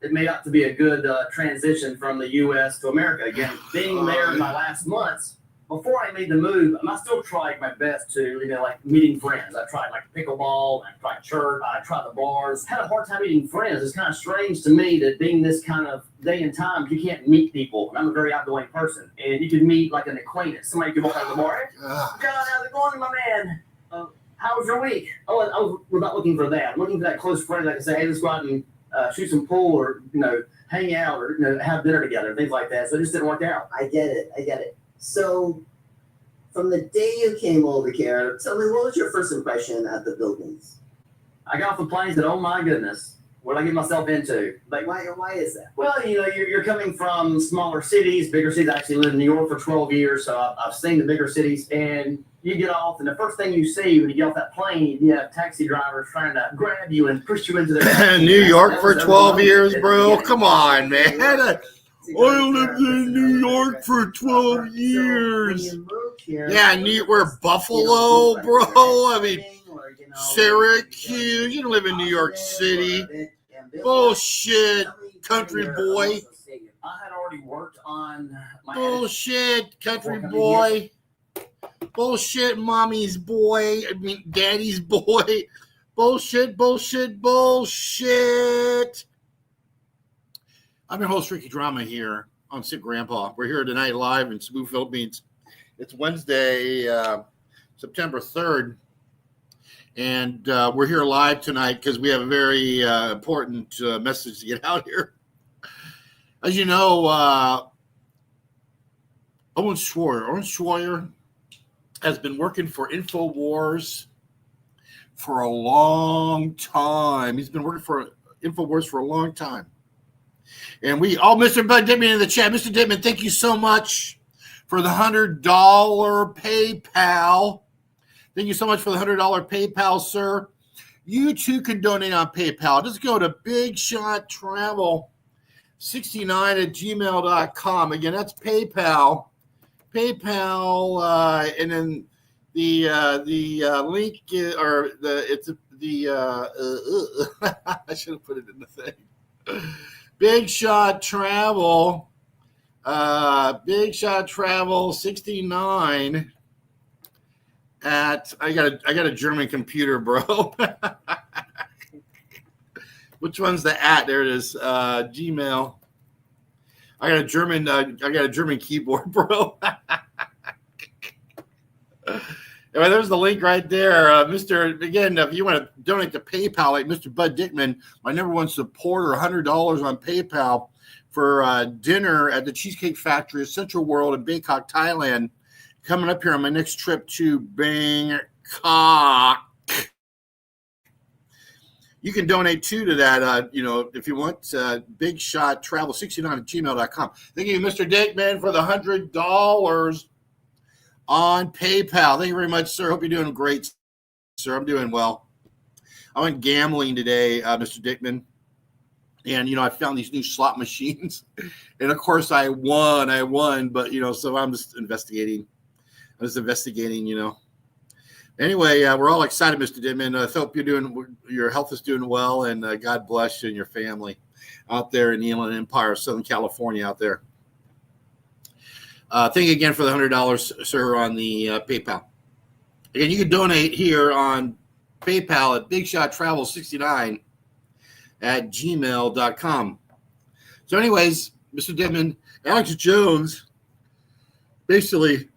it made out to be a good transition from the U.S. to America. Again, being there in my last months, before I made the move, I still tried my best to, like meeting friends. I tried like pickleball, I tried church, I tried the bars. Had a hard time meeting friends. It's kind of strange to me that being this kind of day and time, you can't meet people. And I'm a very outgoing person. And you can meet like an acquaintance. Somebody can walk out of the bar. Hey, John, how's it going, my man? How was your week? We're not looking for that. I'm looking for that close friend that can say, hey, let's go out and shoot some pool or, hang out or, have dinner together, things like that. So it just didn't work out. I get it. So from the day you came over here, tell me, what was your first impression at the buildings? I got off the plane and said, oh my goodness, what did I get myself into? Like, why is that? Well, you're coming from smaller cities, bigger cities. I actually lived in New York for 12 years, so I've seen the bigger cities. And you get off, and the first thing you see when you get off that plane, you have taxi drivers trying to grab you and push you into their New York for 12 years, bro. Come on, man. I lived in New York for 12 years. Yeah, we're Buffalo, bro. I mean, Syracuse. You don't live in New York City. Bullshit, country boy. I had already worked on my bullshit, country boy. Bullshit, mommy's boy. I mean, daddy's boy. Bullshit. I'm your host, Ricky Drama, here on Sick Grandpa. We're here tonight live in Cebu, Philippines. It's Wednesday, September 3rd. And we're here live tonight because we have a very important message to get out here. As you know, Owen Schroyer has been working for InfoWars for a long time. He's been working for InfoWars for a long time. And Mr. Bud Dittman in the chat. Mr. Dittman, thank you so much for the $100 PayPal. Thank you so much for the $100 PayPal, sir. You too can donate on PayPal. Just go to bigshottravel69@gmail.com. Again, that's PayPal. PayPal, and then the link I should have put it in the thing. Big Shot Travel, Big Shot Travel 69 at I got a German computer, bro. Which one's the at? There it is. Gmail. I got a German keyboard, bro. Anyway, there's the link right there. Again, if you want to donate to PayPal, like Mr. Bud Dickman, my number one supporter, $100 on PayPal for dinner at the Cheesecake Factory of Central World in Bangkok, Thailand. Coming up here on my next trip to Bangkok. You can donate too to that, if you want. Big Shot Travel 69@gmail.com. Thank you, Mr. Dickman, for the $100 on PayPal. Thank you very much, sir. Hope you're doing great, sir. I'm doing well. I went gambling today, Mr. Dickman, and I found these new slot machines, and of course I won, but so I'm just investigating. Anyway, we're all excited, Mr. Dickman. I hope your health is doing well, and God bless you and your family out there in the Inland Empire, Southern California out there. Thank you again for the $100, sir, on the PayPal. Again, you can donate here on PayPal at bigshottravel69@gmail.com. So anyways, Mr. Dittman, Alex Jones basically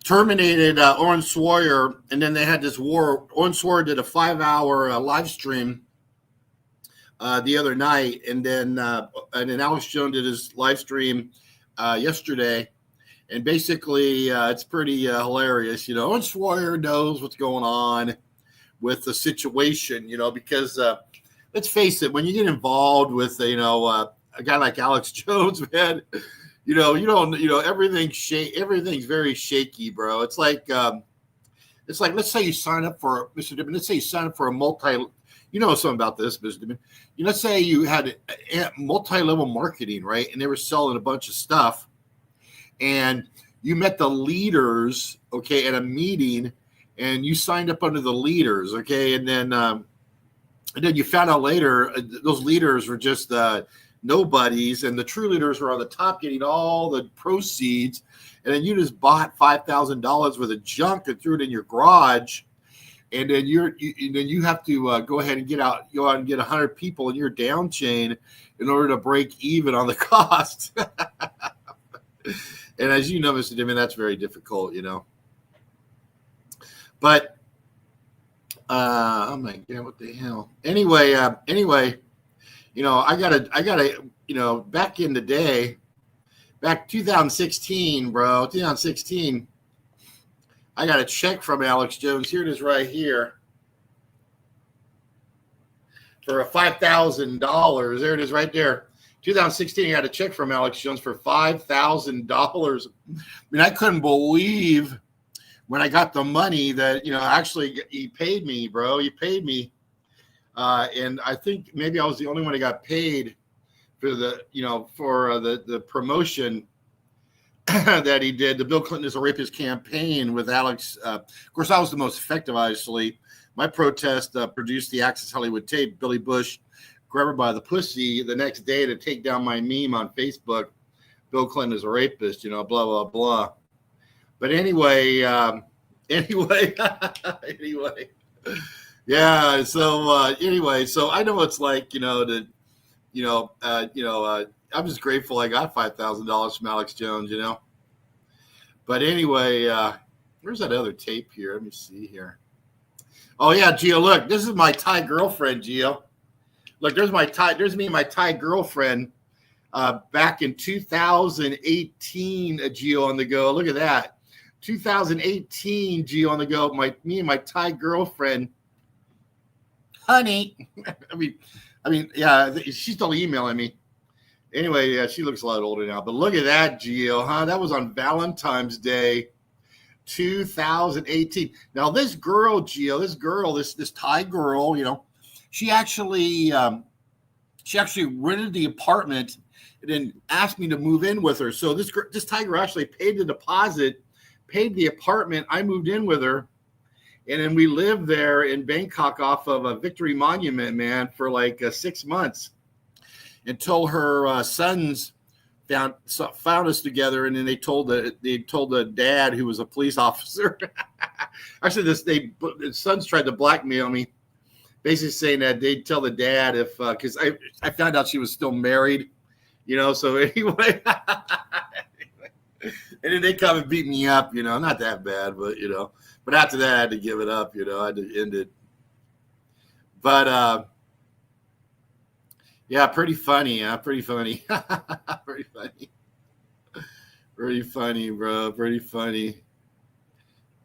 terminated Owen Schroyer, and then they had this war. Owen Schroyer did a 5-hour live stream the other night, and then Alex Jones did his live stream yesterday, and basically it's pretty hilarious. Owen Schroyer knows what's going on with the situation, because let's face it, when you get involved with a guy like Alex Jones, man. Everything's very shaky, bro. It's like let's say you sign up for Mr. Dittman. Let's say you sign up for a something about this, Mr. Dittman. Let's say you had multi-level marketing, right? And they were selling a bunch of stuff, and you met the leaders, okay, at a meeting, and you signed up under the leaders, okay, and then you found out later those leaders were just nobodies, and the true leaders were on the top getting all the proceeds, and then you just bought $5,000 worth of junk and threw it in your garage, and then you have to go ahead and go out and get 100 people in your down chain in order to break even on the cost. And as you know, Mr. Dimon, that's very difficult, But oh my God, what the hell? Anyway, I gotta, back in the day, back 2016, bro, 2016, I got a check from Alex Jones. Here it is right here. For a $5,000. There it is right there. 2016, I got a check from Alex Jones for $5,000. I mean, I couldn't believe when I got the money that, actually he paid me, bro. He paid me. And I think maybe I was the only one that got paid for the promotion that he did, the Bill Clinton is a Rapist campaign with Alex. Of course, I was the most effective, obviously. My protest produced the Access Hollywood tape, Billy Bush, grab her by the pussy the next day to take down my meme on Facebook, Bill Clinton is a rapist, blah, blah, blah. But anyway, anyway. Yeah, so I know it's like, I'm just grateful I got $5,000 from Alex Jones, But anyway, where's that other tape here? Let me see here. Oh yeah, Gio, look, this is my Thai girlfriend, Gio. Look, there's me and my Thai girlfriend back in 2018, Gio on the go. Look at that. 2018, Gio on the go. Me and my Thai girlfriend, honey. I mean, yeah, she's still emailing me. Anyway, yeah, she looks a lot older now. But look at that, Gio, huh? That was on Valentine's Day, 2018. Now, this girl, Gio, this Thai girl, she actually rented the apartment and then asked me to move in with her. So this Thai girl actually paid the deposit, paid the apartment. I moved in with her. And then we lived there in Bangkok off of a Victory Monument, man, for like 6 months until her sons found us together. And then they told the dad, who was a police officer. Actually, the sons tried to blackmail me, basically saying that they'd tell the dad if, because I found out she was still married, So anyway, and then they come and beat me up, not that bad, but But after that, I had to give it up, I had to end it. But yeah, pretty funny, pretty funny. Pretty funny. Pretty funny, bro. Pretty funny.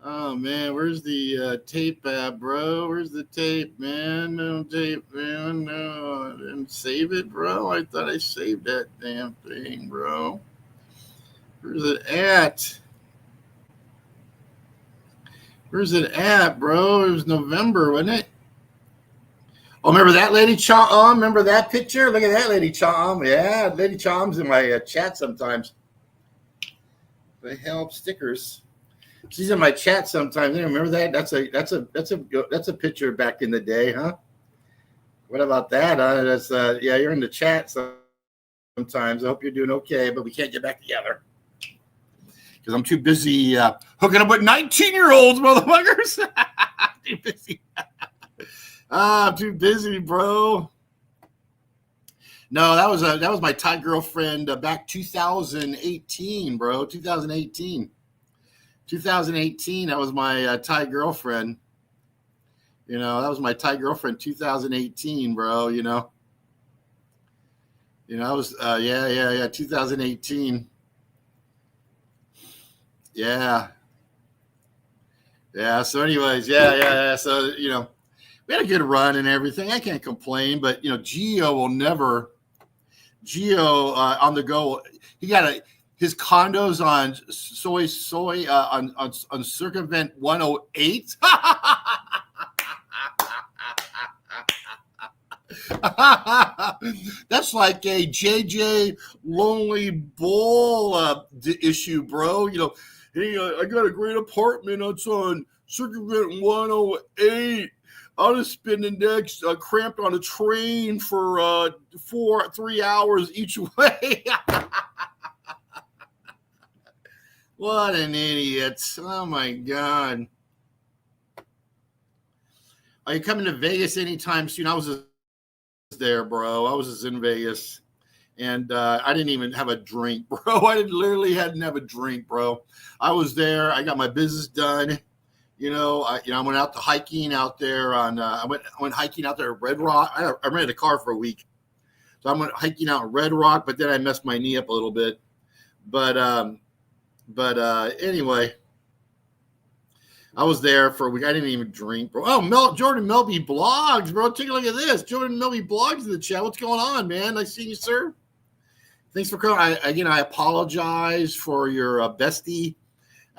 Oh man, where's the tape at, bro? Where's the tape, man? No tape, man. No, I didn't save it, bro. I thought I saved that damn thing, bro. Where's it at? Where's it at, bro? It was November, wasn't it? Oh, remember that Lady Chom? Remember that picture? Look at that Lady Chom. Yeah, Lady Chom's in my chat sometimes. The hell, stickers. She's in my chat sometimes. Remember that? That's a picture back in the day, huh? What about that? That's yeah, you're in the chat sometimes. I hope you're doing okay, but we can't get back together because I'm too busy hooking up with 19-year-olds, motherfuckers. Too busy. I'm too busy, bro. No, that was my Thai girlfriend back 2018, bro. 2018. That was my Thai girlfriend. That was my Thai girlfriend 2018, bro. I was yeah, 2018. Yeah. So anyways, yeah. So, we had a good run and everything. I can't complain, but Gio will never. Gio on the go. He got his condos on on Circumvent 108. That's like a JJ Lonely Bull issue, bro. I got a great apartment. It's on Circumvent 108. I'll just spend the next cramped on a train for 3 hours each way. What an idiot. Oh my God. Are you coming to Vegas anytime soon? I was just there, bro. I was just in Vegas. And I didn't even have a drink, bro. Literally hadn't have a drink, bro. I was there. I got my business done. I went out to hiking out there I went hiking out there at Red Rock. I rented a car for a week. So I went hiking out in Red Rock, but then I messed my knee up a little bit. But anyway, I was there for a week. I didn't even drink, bro. Oh, Jordan Melby blogs, bro. Take a look at this. Jordan Melby blogs in the chat. What's going on, man? Nice seeing you, sir. Thanks for coming. I apologize for your bestie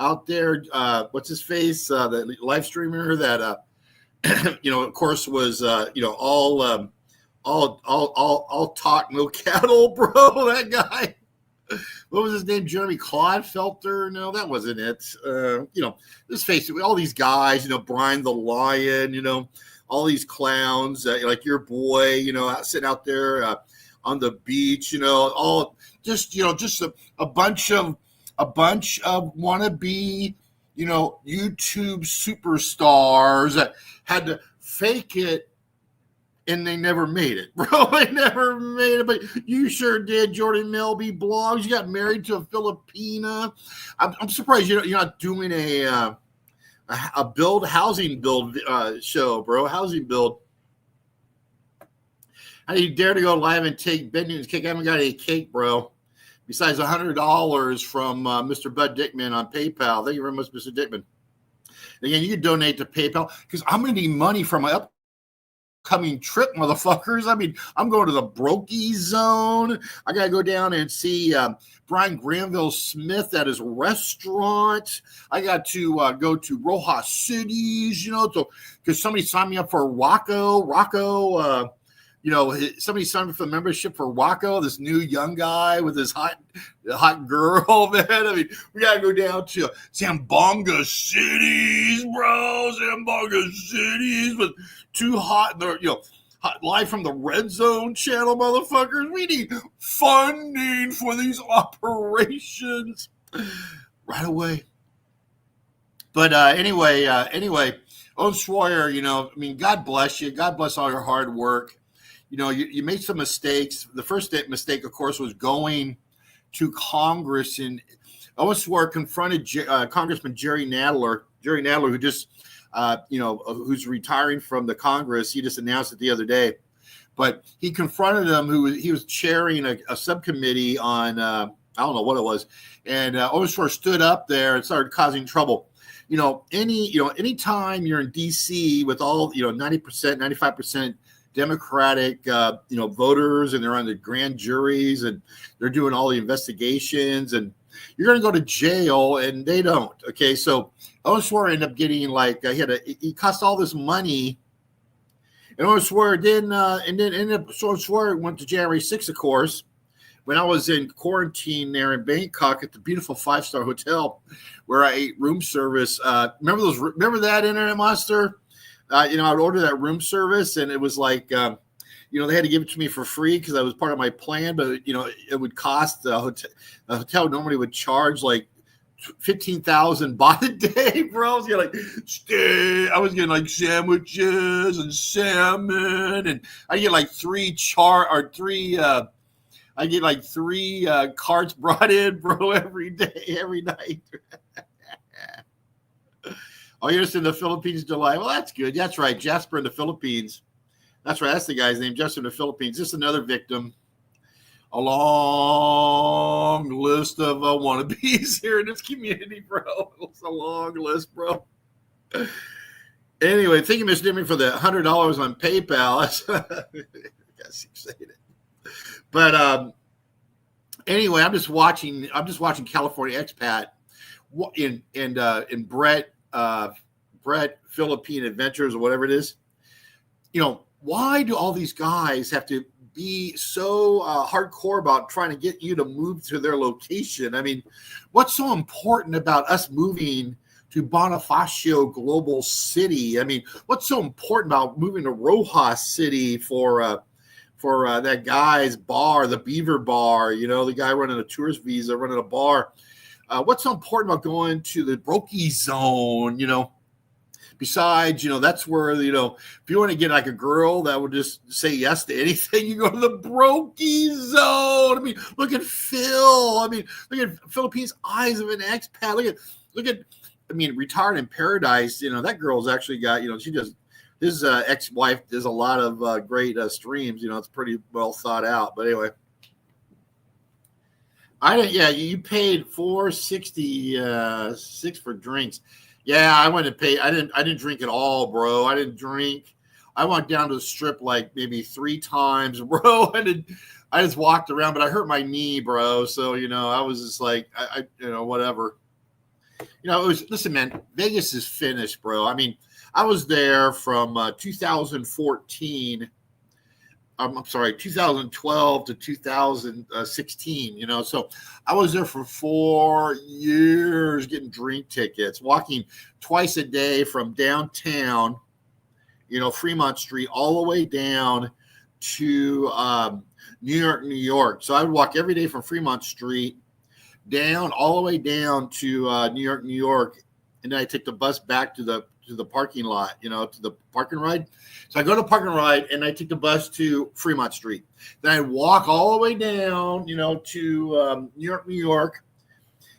out there. What's his face? The live streamer that, of course, was all talk, no cattle, bro. That guy. What was his name? Jeremy Clodfelter? No, that wasn't it. Let's face it, all these guys, Brian the Lion, all these clowns, like your boy, sitting out there on the beach, all just a bunch of wannabe, YouTube superstars that had to fake it. And they never made it, bro. They never made it, but you sure did. Jordan Melby blogs. You got married to a Filipina. I'm surprised you're not doing a housing build show, bro. Housing build. How do you dare to go live and take Ben Newton's cake? I haven't got any cake, bro. Besides $100 from Mr. Bud Dickman on PayPal. Thank you very much, Mr. Dickman. Again, you can donate to PayPal because I'm going to need money for my upcoming trip, motherfuckers. I mean, I'm going to the Brokey Zone. I got to go down and see Brian Granville Smith at his restaurant. I got to go to Rojas Cities, because somebody signed me up for Rocco. Somebody signed me up for the membership for Rocco, this new young guy with his hot girl, man. I mean, we got to go down to Zamboanga Cities, bro. Zamboanga Cities with too hot, hot live from the Red Zone channel, motherfuckers. We need funding for these operations right away. But anyway, Owen Schroyer, God bless you. God bless all your hard work. You made some mistakes. The first mistake, of course, was going to Congress. And Owen Schroyer confronted Congressman Jerry Nadler, who just, who's retiring from the Congress. He just announced it the other day. But he confronted him, he was chairing a subcommittee on, I don't know what it was. And Owen Schroyer stood up there and started causing trouble. Anytime you're in D.C. with all, 90%, 95% Democratic, voters, and they're on the grand juries and they're doing all the investigations, and you're going to go to jail, and they don't. Okay, so Owen Schroyer ended up getting he cost all this money, and Owen Schroyer Schroyer went to January 6th, of course. When I was in quarantine there in Bangkok at the beautiful 5-star hotel where I ate room service. Remember that, Internet Monster? I would order that room service, and it was like, they had to give it to me for free because I was part of my plan, but, it would cost the hotel normally would charge like 15,000 baht a day, bro. I was getting like sandwiches and salmon, and I get like three carts brought in, bro, every day, every night. Oh, you're just in the Philippines, July. Well, that's good. That's right. Jasper in the Philippines. That's right. That's the guy's name, Jasper in the Philippines. Just another victim. A long list of wannabes here in this community, bro. It's a long list, bro. Anyway, thank you, Mr. Dimmy, for the $100 on PayPal. I guess you say it. But anyway, I'm just watching California Expat in Brett Philippine Adventures or whatever it is. Why do all these guys have to be so hardcore about trying to get you to move to their location? I mean, what's so important about us moving to Bonifacio Global City. I mean, what's so important about moving to Rojas City for that guy's bar, the Beaver Bar? You know, the guy running a tourist visa, running a bar. What's so important about going to the Brokey Zone? You know, besides, you know, that's where, you know, if you want to get like a girl that would just say yes to anything, you go to the Brokey Zone. I mean, look at Phil. I mean, look at Philippines Eyes of an Expat. Look at, I mean, Retired in Paradise. You know, that girl's actually got, you know, she does, his ex-wife does a lot of great streams. You know, it's pretty well thought out. But anyway, you paid $4.66 for drinks. Yeah, I went to pay. I didn't drink at all, bro. I didn't drink. I went down to the strip like maybe 3 times, bro. I just walked around, but I hurt my knee, bro. So, you know, I was just like, I you know, whatever. You know, listen, man, Vegas is finished, bro. I mean, I was there from 2014. I'm sorry, 2012 to 2016, you know. So I was there for 4 years getting drink tickets, walking twice a day from downtown, you know, Fremont Street, all the way down to New York. So I would walk every day from Fremont Street down, all the way down to New York. And then I take the bus back to the parking lot, you know, to the parking ride. So I go to parking ride and I take the bus to Fremont Street. Then I walk all the way down, you know, to New York,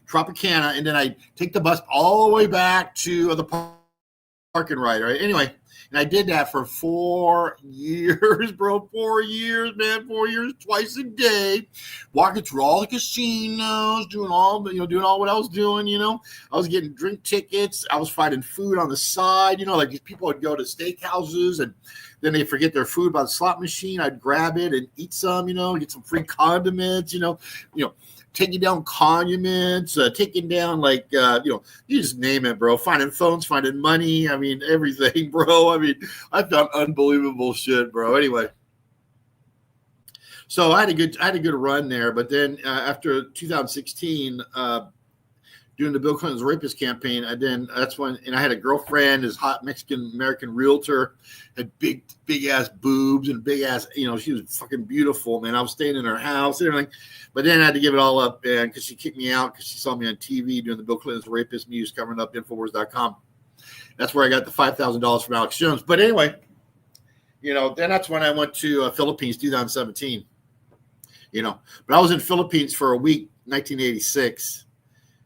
Tropicana, and then I take the bus all the way back to the parking ride, right? Anyway, and I did that for 4 years, bro. 4 years, man. 4 years, twice a day, walking through all the casinos, doing all what I was doing. You know, I was getting drink tickets. I was finding food on the side. You know, like these people would go to steakhouses and then they forget their food by the slot machine. I'd grab it and eat some. You know, get some free condiments. You know. Taking down condiments, taking down like, you know, you just name it, bro. Finding phones, finding money. I mean, everything, bro. I mean, I found unbelievable shit, bro. Anyway, so I had a good run there. But then after 2016, doing the Bill Clinton's rapist campaign, that's when I had a girlfriend, this hot Mexican American realtor, had big ass boobs and big ass, you know, she was fucking beautiful, man. I was staying in her house and everything, but then I had to give it all up, man, because she kicked me out because she saw me on TV doing the Bill Clinton's rapist news, covering up Infowars.com. That's where I got the $5,000 from Alex Jones. But anyway, you know, then that's when I went to Philippines, 2017. You know, but I was in Philippines for a week, 1986.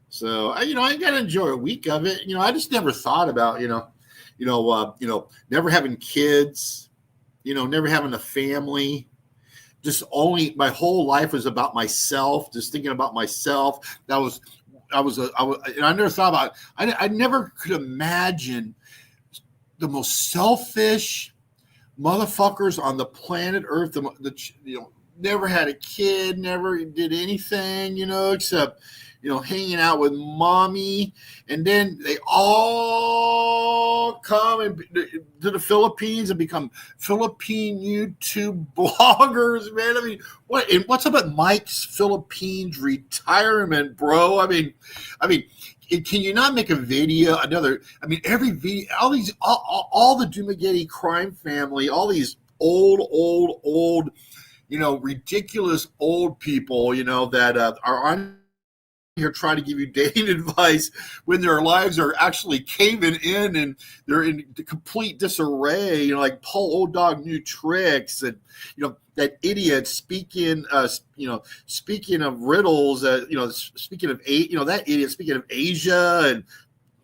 So I got to enjoy a week of it. You know, I just never thought about, never having kids, you know, never having a family. Just only my whole life was about myself, just thinking about myself. I never thought about, I never could imagine the most selfish motherfuckers on the planet Earth, never had a kid, never did anything, you know, except, you know, hanging out with mommy. And then they all come to the Philippines and become Philippine YouTube bloggers, man. I mean, what's up at Mike's Philippines retirement, bro? I mean, can you not make a video? Every video, all the Dumagetti crime family, all these old, you know, ridiculous old people, you know, that are on here trying to give you dating advice when their lives are actually caving in and they're in complete disarray. You know, like Paul Old Dog New Tricks, and you know that idiot speaking of riddles. Speaking of that idiot speaking of Asia and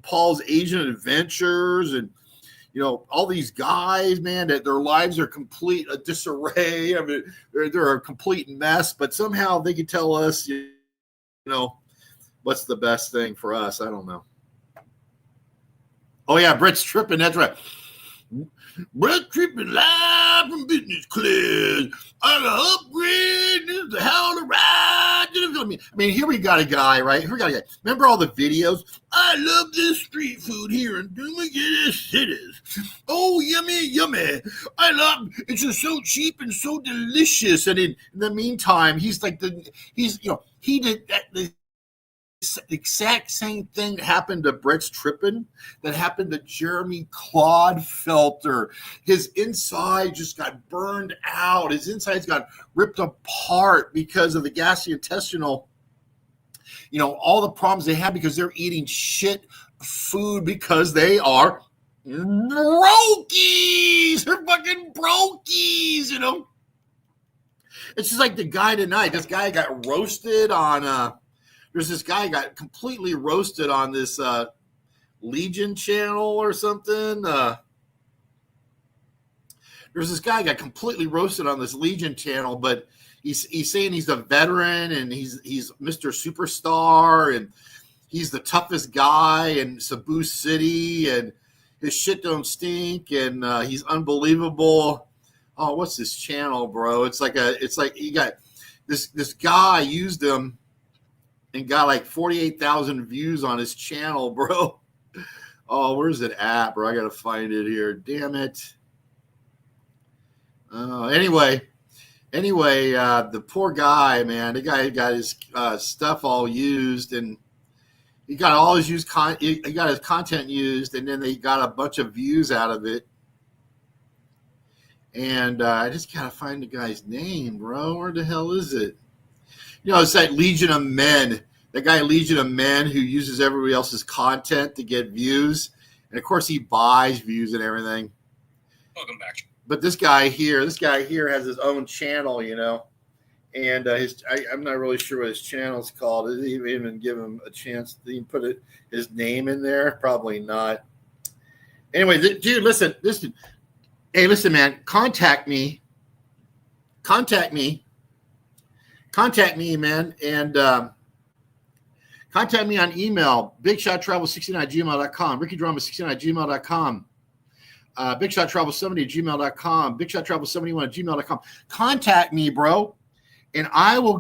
Paul's Asian Adventures, and you know, all these guys, man, that their lives are complete disarray. I mean, they're a complete mess, but somehow they can tell us, you know, what's the best thing for us. I don't know. Oh, yeah, Brett's tripping. That's right. Brett tripping live from business class. I got upgrade. This is the hell to ride. I mean, here we got a guy, right? Here we got a guy. Remember all the videos? I love this street food here in Dumagetti Cities. Oh, yummy, yummy. I love it's just so cheap and so delicious. And in the meantime, he did that. exact same thing that happened to Brett's Trippin, that happened to Jeremy Clodfelter. His inside just got burned out. His insides got ripped apart because of the gastrointestinal, all the problems they have because they're eating shit food because they are brokies. They're fucking brokies, It's just like the guy tonight. This guy got roasted on there's this guy got completely roasted on this Legion channel or something. There's this guy got completely roasted on this Legion channel, but he's saying he's a veteran and he's Mr. Superstar and he's the toughest guy in Cebu City and his shit don't stink and he's unbelievable. Oh, what's this channel, bro? It's like you got this guy used him and got like 48,000 views on his channel, bro. Oh, where's it at, bro? I gotta find it here. Damn it. Anyway, the poor guy, man. The guy got his stuff all used, and he got all his he got his content used, and then they got a bunch of views out of it. And I just gotta find the guy's name, bro. Where the hell is it? It's that Legion of Men. That guy Legion of Men who uses everybody else's content to get views. And of course he buys views and everything. Welcome back. But this guy here has his own channel, And I'm not really sure what his channel's called. Did he even give him a chance to even put his name in there? Probably not. Anyway, dude, listen. Hey, listen, man. Contact me, man, and contact me on email, bigshottravel69@gmail.com, rickydrama69@gmail.com, bigshottravel70@gmail.com, bigshottravel71@gmail.com. Contact me, bro, and I will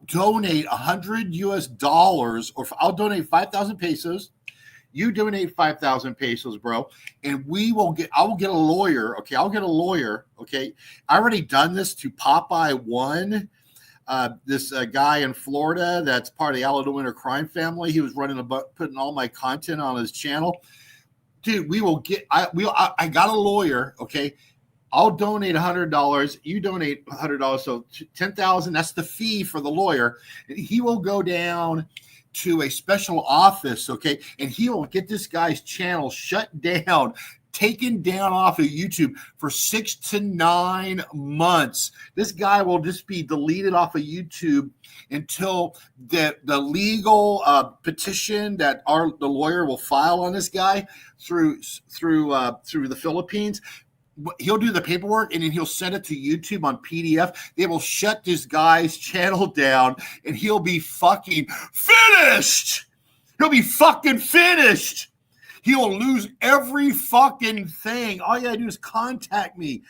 donate $100 or I'll donate 5,000 pesos. You donate 5,000 pesos, bro, and I will get a lawyer. Okay, I'll get a lawyer. Okay, I already done this to Popeye One. This guy in Florida that's part of the Alamo Winter crime family. He was putting all my content on his channel. Dude, I got a lawyer. Okay, I'll donate $100. You donate $100, so 10,000. That's the fee for the lawyer. And he will go down to a special office, okay, and he will get this guy's channel shut down, taken down off of YouTube for 6 to 9 months. This guy will just be deleted off of YouTube until the legal petition that the lawyer will file on this guy through the Philippines. He'll do the paperwork and then he'll send it to YouTube on PDF. They will shut this guy's channel down and he'll be fucking finished. He'll be fucking finished. He'll lose every fucking thing. All you gotta do is contact me,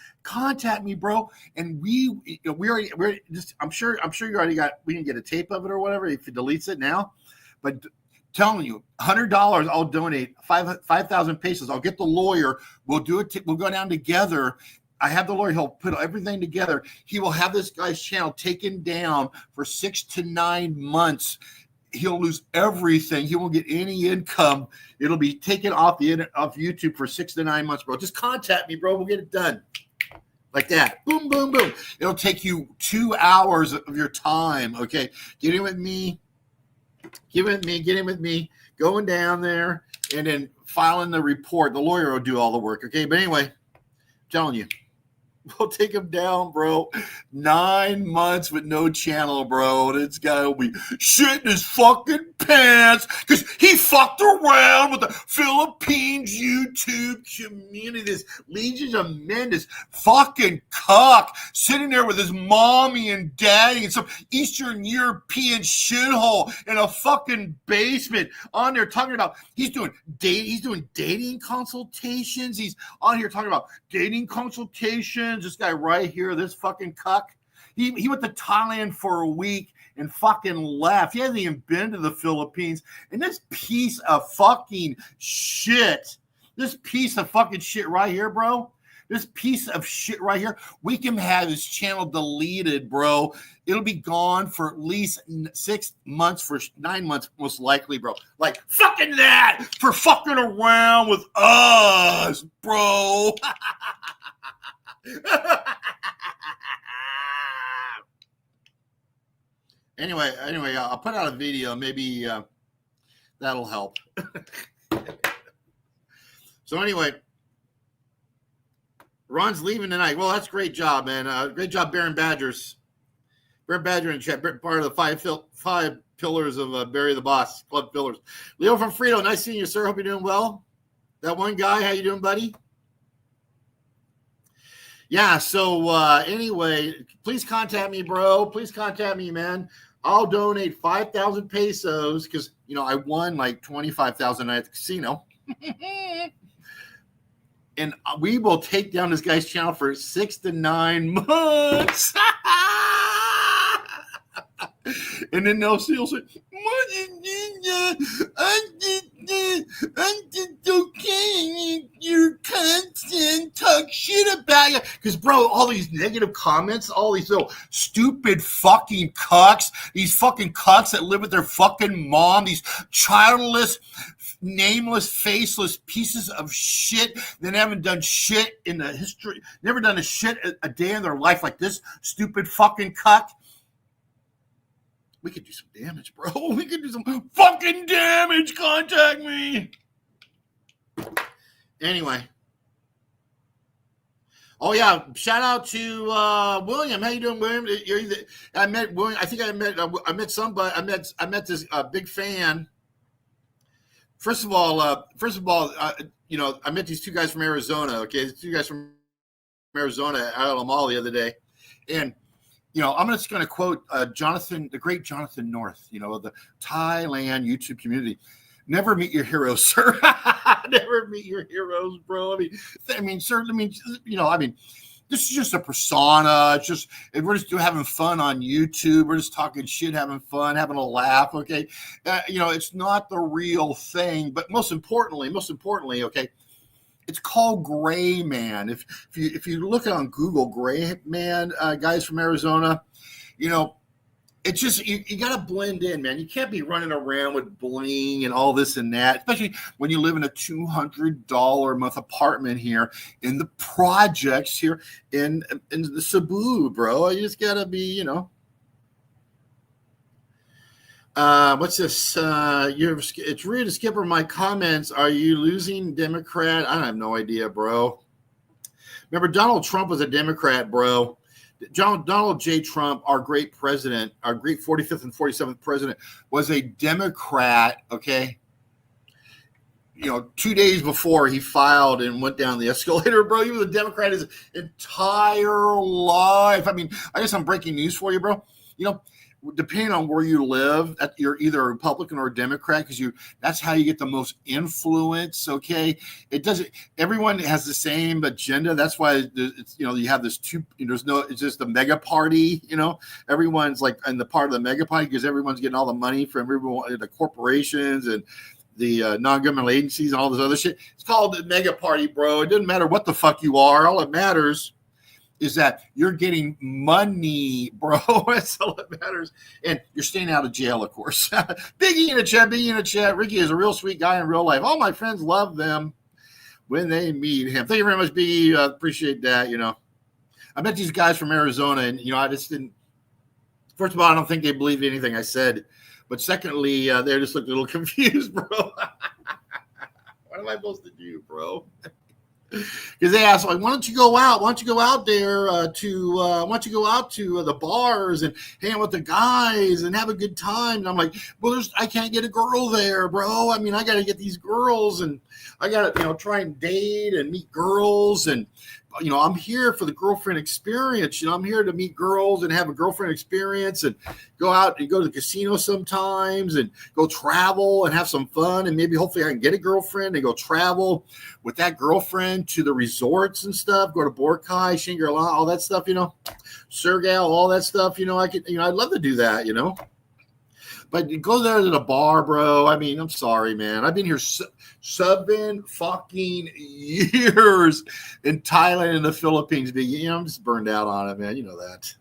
bro. And we're just. I'm sure you already got. We can get a tape of it or whatever if he deletes it now. But telling you, $100. I'll donate 5,000 pesos. I'll get the lawyer. We'll do it. We'll go down together. I have the lawyer. He'll put everything together. He will have this guy's channel taken down for 6 to 9 months. He'll lose everything. He won't get any income. It'll be taken off YouTube for 6 to 9 months, bro. Just contact me, bro. We'll get it done. Like that. Boom, boom, boom. It'll take you 2 hours of your time. Okay. Get in with me. Get in with me. Going down there and then filing the report. The lawyer will do all the work. Okay. But anyway, I'm telling you. We'll take him down, bro. 9 months with no channel, bro. This guy will be shitting his fucking pants because he fucked around with the Philippines YouTube community. This Legion of Men, this fucking cuck sitting there with his mommy and daddy and some Eastern European shithole in a fucking basement on there talking about he's doing dating consultations. He's on here talking about dating consultations. This guy right here, this fucking cuck, he went to Thailand for a week and fucking left. He hasn't even been to the Philippines. And this piece of fucking shit right here, bro, This piece of shit right here, we can have his channel deleted, bro. It'll be gone for at least 6 months, for 9 months, most likely, bro. Like, fucking that for fucking around with us, bro. Anyway, I'll put out a video. Maybe that'll help. So anyway, Ron's leaving tonight. Well, that's a great job, man. Great job, Baron Badgers. Baron Badger in chat, part of the five pillars of Barry the Boss Club pillars. Leo from Frito, nice seeing you, sir. Hope you're doing well. That one guy, how you doing, buddy? Yeah. So anyway, please contact me, bro. Please contact me, man. I'll donate 5,000 pesos because I won like 25,000 at the casino. And we will take down this guy's channel for 6 to 9 months. And then they'll say, I'm just okay. Your content, talk shit about you. Because, bro, all these negative comments, all these little stupid fucking cucks, these fucking cucks that live with their fucking mom, these childless, nameless, faceless pieces of shit that haven't done shit in the history, never done a day in their life like this stupid fucking cuck. We could do some damage, bro. We could do some fucking damage. Contact me. Anyway. Oh yeah, shout out to William. How you doing, William? I met William. I think I met somebody. I met this big fan. First of all, I met these two guys from Arizona. Okay, these two guys from Arizona out of the mall the other day, and I'm just going to quote Jonathan, the great Jonathan North. The Thailand YouTube community. Never meet your heroes, sir. Never meet your heroes, bro. I mean, sir. This is just a persona. It's just we're just having fun on YouTube. We're just talking shit, having fun, having a laugh. Okay, it's not the real thing. But most importantly, okay, it's called Gray Man. If you look on Google, Gray Man, guys from Arizona, it's just you got to blend in, man. You can't be running around with bling and all this and that, especially when you live in a $200 a month apartment here in the projects here in the Cebu, bro. You just got to be, what's this? It's rude to skip over my comments. Are you losing Democrat? I have no idea, bro. Remember, Donald Trump was a Democrat, bro. Donald J. Trump, our great president, our great 45th and 47th president, was a Democrat, okay? 2 days before he filed and went down the escalator, bro. He was a Democrat his entire life. I guess I'm breaking news for you, bro. Depending on where you live, you're either a Republican or a Democrat because that's how you get the most influence. Okay, everyone has the same agenda. That's why you have this it's just the mega party. Everyone's like in the part of the mega party because everyone's getting all the money from everyone, the corporations and the non-governmental agencies and all this other shit. It's called the mega party, bro. It doesn't matter what the fuck you are. All that matters is that you're getting money, bro. That's all that matters. And you're staying out of jail, of course. Biggie in the chat. Ricky is a real sweet guy in real life. All my friends love them when they meet him. Thank you very much, Biggie. Appreciate that, I met these guys from Arizona, and, I just didn't. First of all, I don't think they believed anything I said. But secondly, they just looked a little confused, bro. What am I supposed to do, bro? Because they asked, like, why don't you go out? Why don't you go out there why don't you go out to the bars and hang out with the guys and have a good time? And I'm like, well, I can't get a girl there, bro. I got to get these girls, and I got to, try and date and meet girls. And, I'm here for the girlfriend experience. I'm here to meet girls and have a girlfriend experience and go out and go to the casino sometimes and go travel and have some fun. And maybe hopefully I can get a girlfriend and go travel with that girlfriend to the resorts and stuff, go to Boracay, Shangri-La, all that stuff, Surigao, all that stuff, I'd love to do that, But you go there to the bar, bro. I mean, I'm sorry, man. I've been here 7 fucking years in Thailand and the Philippines. I'm just burned out on it, man. You know that.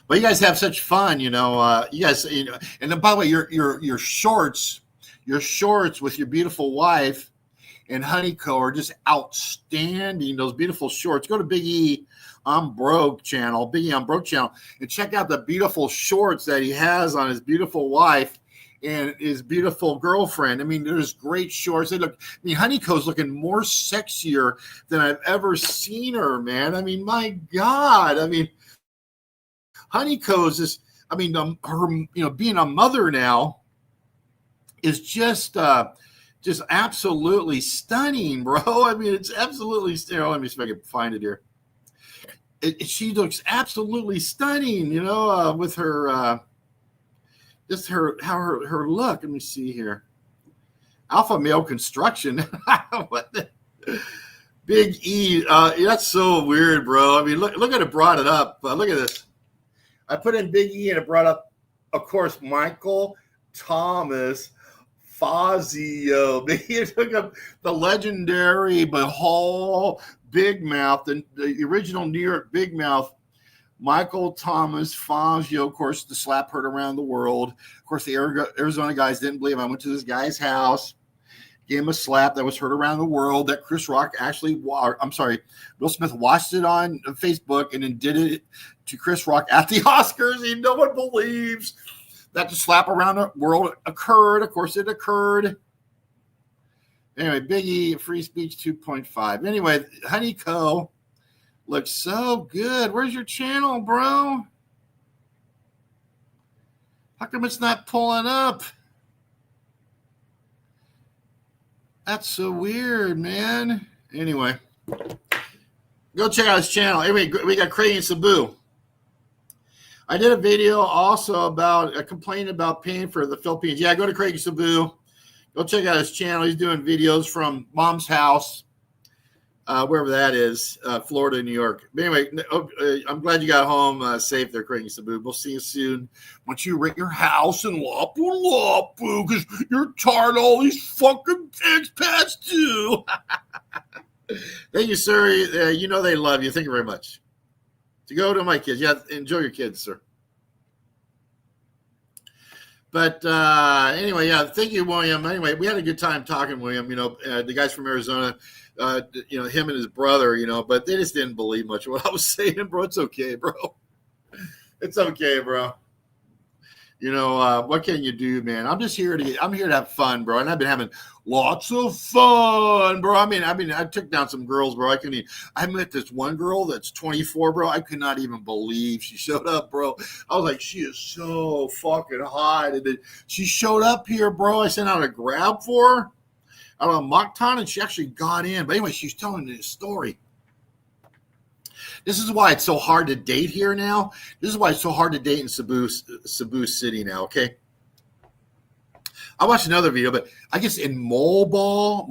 But you guys have such fun, you guys, and then, by the way, your shorts with your beautiful wife and Honeyco are just outstanding. Those beautiful shorts. Go to Big E I'm Broke channel, Big E I'm Broke channel, and check out the beautiful shorts that he has on his beautiful wife and his beautiful girlfriend. I mean, there's great shorts. Honeyco's looking more sexier than I've ever seen her, man. I mean, my God. I mean, Honeyco's her, being a mother now is just absolutely stunning, bro. I mean, it's absolutely stunning. Let me see if I can find it here. She looks absolutely stunning, with her, just her look. Let me see here. Alpha Male Construction. What the? Big E. That's so weird, bro. I mean, look at it, brought it up. Look at this. I put in Big E and it brought up, of course, Michael Thomas Fazio. He took up the legendary Bahal Big Mouth, the original New York Big Mouth, Michael Thomas Fazio. Of course, the slap heard around the world. Of course, the Arizona guys didn't believe him. I went to this guy's house, gave him a slap that was heard around the world that Chris Rock Will Smith watched it on Facebook and then did it to Chris Rock at the Oscars. And no one believes that the slap around the world occurred. Of course, it occurred. Anyway, Big E, Free Speech 2.5. Anyway, Honeyco looks so good. Where's your channel, bro? How come it's not pulling up? That's so weird, man. Anyway, go check out his channel. Anyway, we got Craig in Cebu. I did a video also about a complaint about paying for the Philippines. Yeah, go to Craig in Cebu. Go check out his channel. He's doing videos from mom's house, wherever that is, Florida, New York. But anyway, I'm glad you got home safe there, Craig in Cebu. We'll see you soon. Once you rent your house in Lapu, because you're tired of all these fucking expats too. Thank you, sir. They love you. Thank you very much. To go to my kids. Yeah, enjoy your kids, sir. But anyway, yeah, thank you, William. Anyway, we had a good time talking, William. The guys from Arizona, him and his brother, but they just didn't believe much of what I was saying, bro. It's okay, bro. It's okay, bro. What can you do, man? I'm here to have fun, bro. And I've been having lots of fun, bro. I mean, I took down some girls, bro. I met this one girl that's 24, bro. I could not even believe she showed up, bro. I was like, she is so fucking hot. And then she showed up here, bro. I sent out a grab for her out on Mactan, and she actually got in. But anyway, she's telling me this story. This is why it's so hard to date here now. This is why it's so hard to date in Cebu City now, okay? I watched another video, but I guess in Mobile,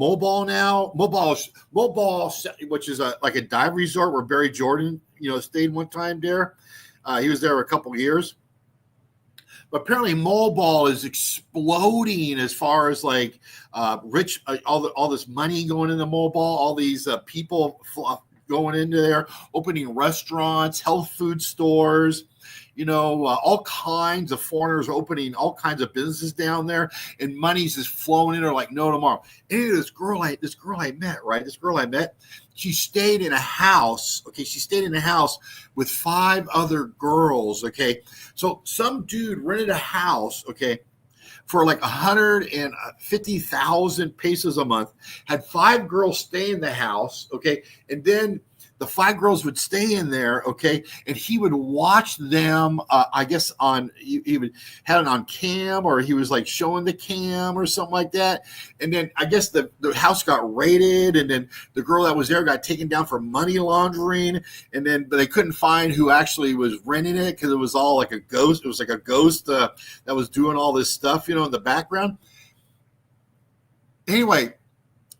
which is like a dive resort where Barry Jordan, stayed one time there. He was there a couple years. But apparently Mobile is exploding as far as like rich, all this money going into Mobile, all these people going into there, opening restaurants, health food stores, all kinds of foreigners opening all kinds of businesses down there, and money's just flowing in there like no tomorrow. And this girl I met, she stayed in a house. Okay, she stayed in a house with 5 other girls. Okay, so some dude rented a house. Okay, for like 150,000 pesos a month, had 5 girls stay in the house, okay? And then the 5 girls would stay in there, okay? And he would watch them, I guess he would have it on cam, or he was like showing the cam or something like that. And then I guess the house got raided, and then the girl that was there got taken down for money laundering. And then, but they couldn't find who actually was renting it because it was all like a ghost. It was like a ghost that was doing all this stuff, in the background. Anyway,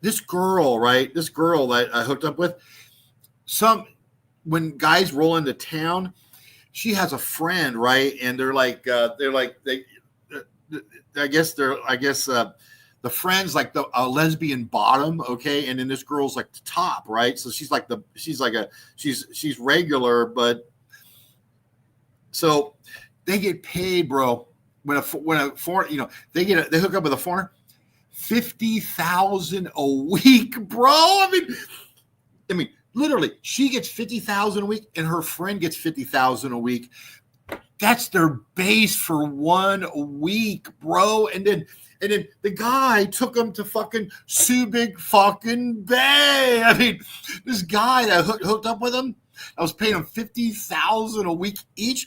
this girl that I hooked up with, when guys roll into town, she has a friend, right? And I guess the friend's like a lesbian bottom, okay, and then this girl's like the top, right? So she's regular, but so they get paid, bro. When a foreign, they hook up with a foreigner, $50,000 a week, bro. I mean, literally, she gets $50,000 a week, and her friend gets $50,000 a week. That's their base for 1 week, bro. And then the guy took them to fucking Subic fucking Bay. I mean, this guy that hooked up with him, I was paying him $50,000 a week each,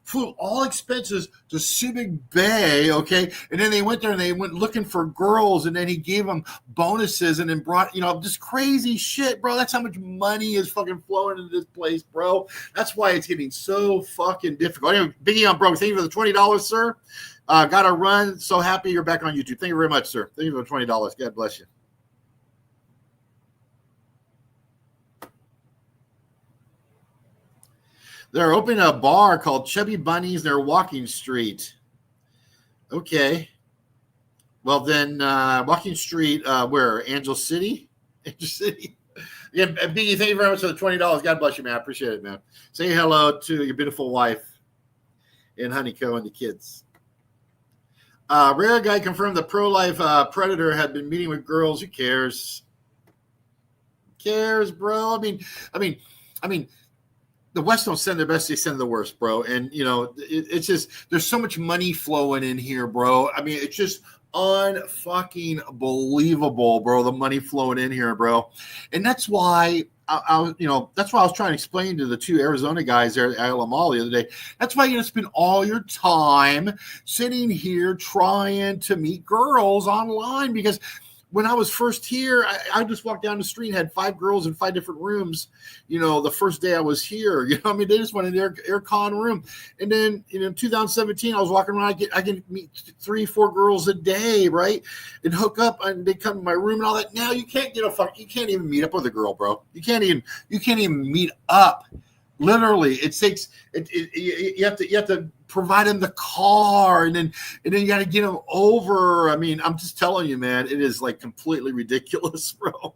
flew all expenses to Subic Bay, okay? And then they went there and they went looking for girls, and then he gave them bonuses and then brought, this crazy shit, bro. That's how much money is fucking flowing into this place, bro. That's why it's getting so fucking difficult. Anyway, Biggie on Broke, thank you for the $20, sir. Gotta run. So happy you're back on YouTube. Thank you very much, sir. Thank you for the $20. God bless you. They're opening a bar called Chubby Bunnies near Walking Street. Okay. Well, then Walking Street, where? Angel City? Angel City. Yeah, Biggie, thank you very much for the $20. God bless you, man. I appreciate it, man. Say hello to your beautiful wife and Honeyco and the kids. Rare guy confirmed the pro-life predator had been meeting with girls. Who cares? Who cares, bro? I mean, the West don't send their best; they send the worst, bro. And it's just there's so much money flowing in here, bro. I mean, it's just unfucking believable, bro. The money flowing in here, bro, and that's why that's why I was trying to explain to the two Arizona guys there at Isla Mall the other day. That's why you're gonna spend all your time sitting here trying to meet girls online, because when I was first here, I just walked down the street and had 5 girls in 5 different rooms. The first day I was here, they just went in their aircon room. And then, in 2017, I was walking around. I can meet 3-4 girls a day, right? And hook up, and they come to my room and all that. Now you can't you can't even meet up with a girl, bro. You can't even meet up. Literally, it takes you have to provide them the car, and then you got to get them over. I mean, I'm just telling you, man, it is like completely ridiculous, bro.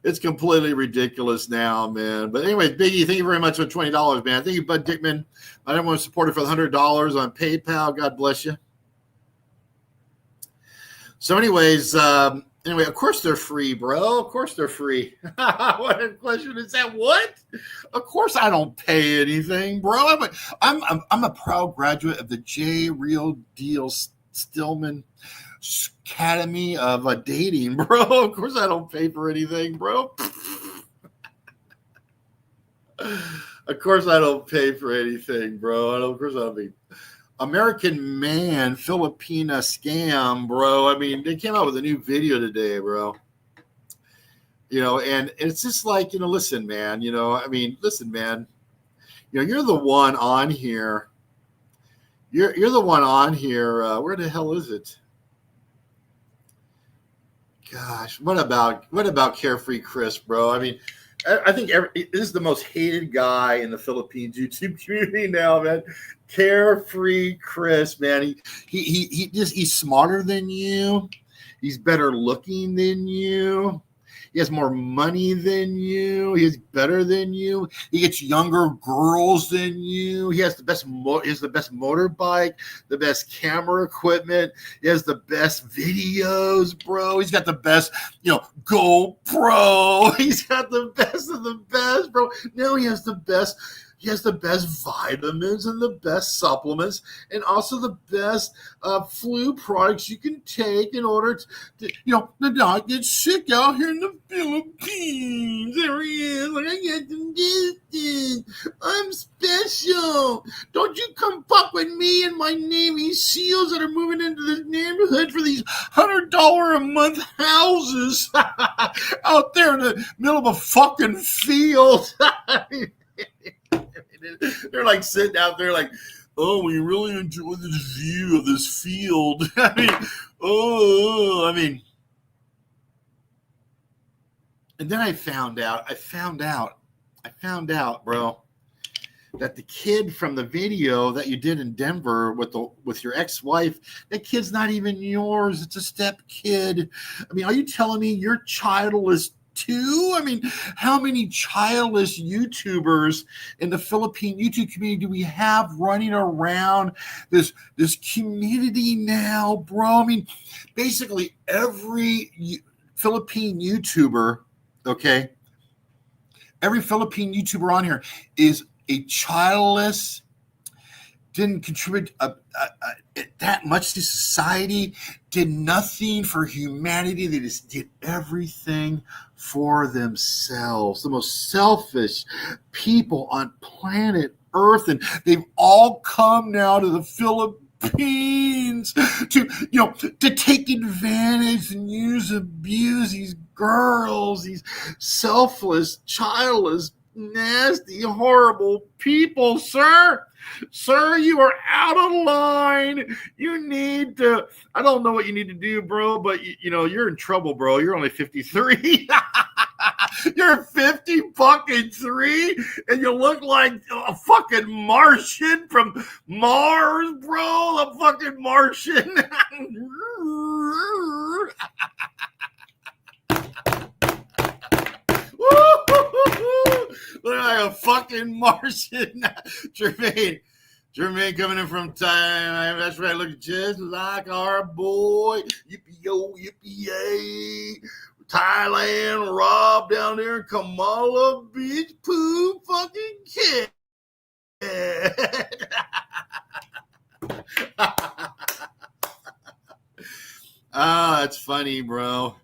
It's completely ridiculous now, man. But anyway, Biggie, thank you very much for $20, man. Thank you, Bud Dickman. I didn't want to support it for the $100 on PayPal. God bless you. So, anyways, of course they're free, bro. Of course they're free. What a question is that? What? Of course I don't pay anything, bro. I'm a proud graduate of the J Real Deal Stillman Academy of Dating, bro. Of course I don't pay for anything, bro. Of course I don't pay for anything, bro. Of course I don't pay. American Man Filipina scam, bro. I mean, they came out with a new video today, bro. And it's just like, listen, man, listen, man, you're the one on here. You're the one on here. Where the hell is it? Gosh, what about Carefree Chris, bro? I mean, I think this is the most hated guy in the Philippines YouTube community now, man. Carefree Chris, man. He's smarter than you. He's better looking than you. He has more money than you. He's better than you. He gets younger girls than you. He has the best motorbike, the best camera equipment. He has the best videos, bro. He's got the best, GoPro. He's got the best of the best, bro. Now he has the best. He has the best vitamins and the best supplements, and also the best flu products you can take in order to not get sick out here in the Philippines. There he is. Like, I got some distance. I'm special. Don't you come fuck with me and my Navy SEALs that are moving into this neighborhood for these $100 a month houses out there in the middle of a fucking field. They're like sitting out there like, oh, we really enjoy this view of this field. And then I found out, bro, that the kid from the video that you did in Denver with your ex-wife, that kid's not even yours. It's a step kid. I mean, are you telling me you're childless too? I mean, how many childless YouTubers in the Philippine YouTube community do we have running around this community now, bro? I mean, basically every Philippine YouTuber, okay, every Philippine YouTuber on here is a childless, didn't contribute that much to society, did nothing for humanity. They just did everything for themselves. The most selfish people on planet Earth. And they've all come now to the Philippines to take advantage and abuse these girls, these selfless, childless, nasty, horrible people, sir. Sir, you are out of line. You need to, I don't know what you need to do, bro, but you're in trouble, bro. You're only 53. You're 50 fucking 3, and you look like a fucking Martian from Mars, bro. A fucking Martian. Look like a fucking Martian. Jermaine coming in from Thailand. That's right. Look just like our boy. Yippee-yo, yippee-yay. Thailand, Rob down there in Kamala Beach. Poo fucking kid. That's funny, bro.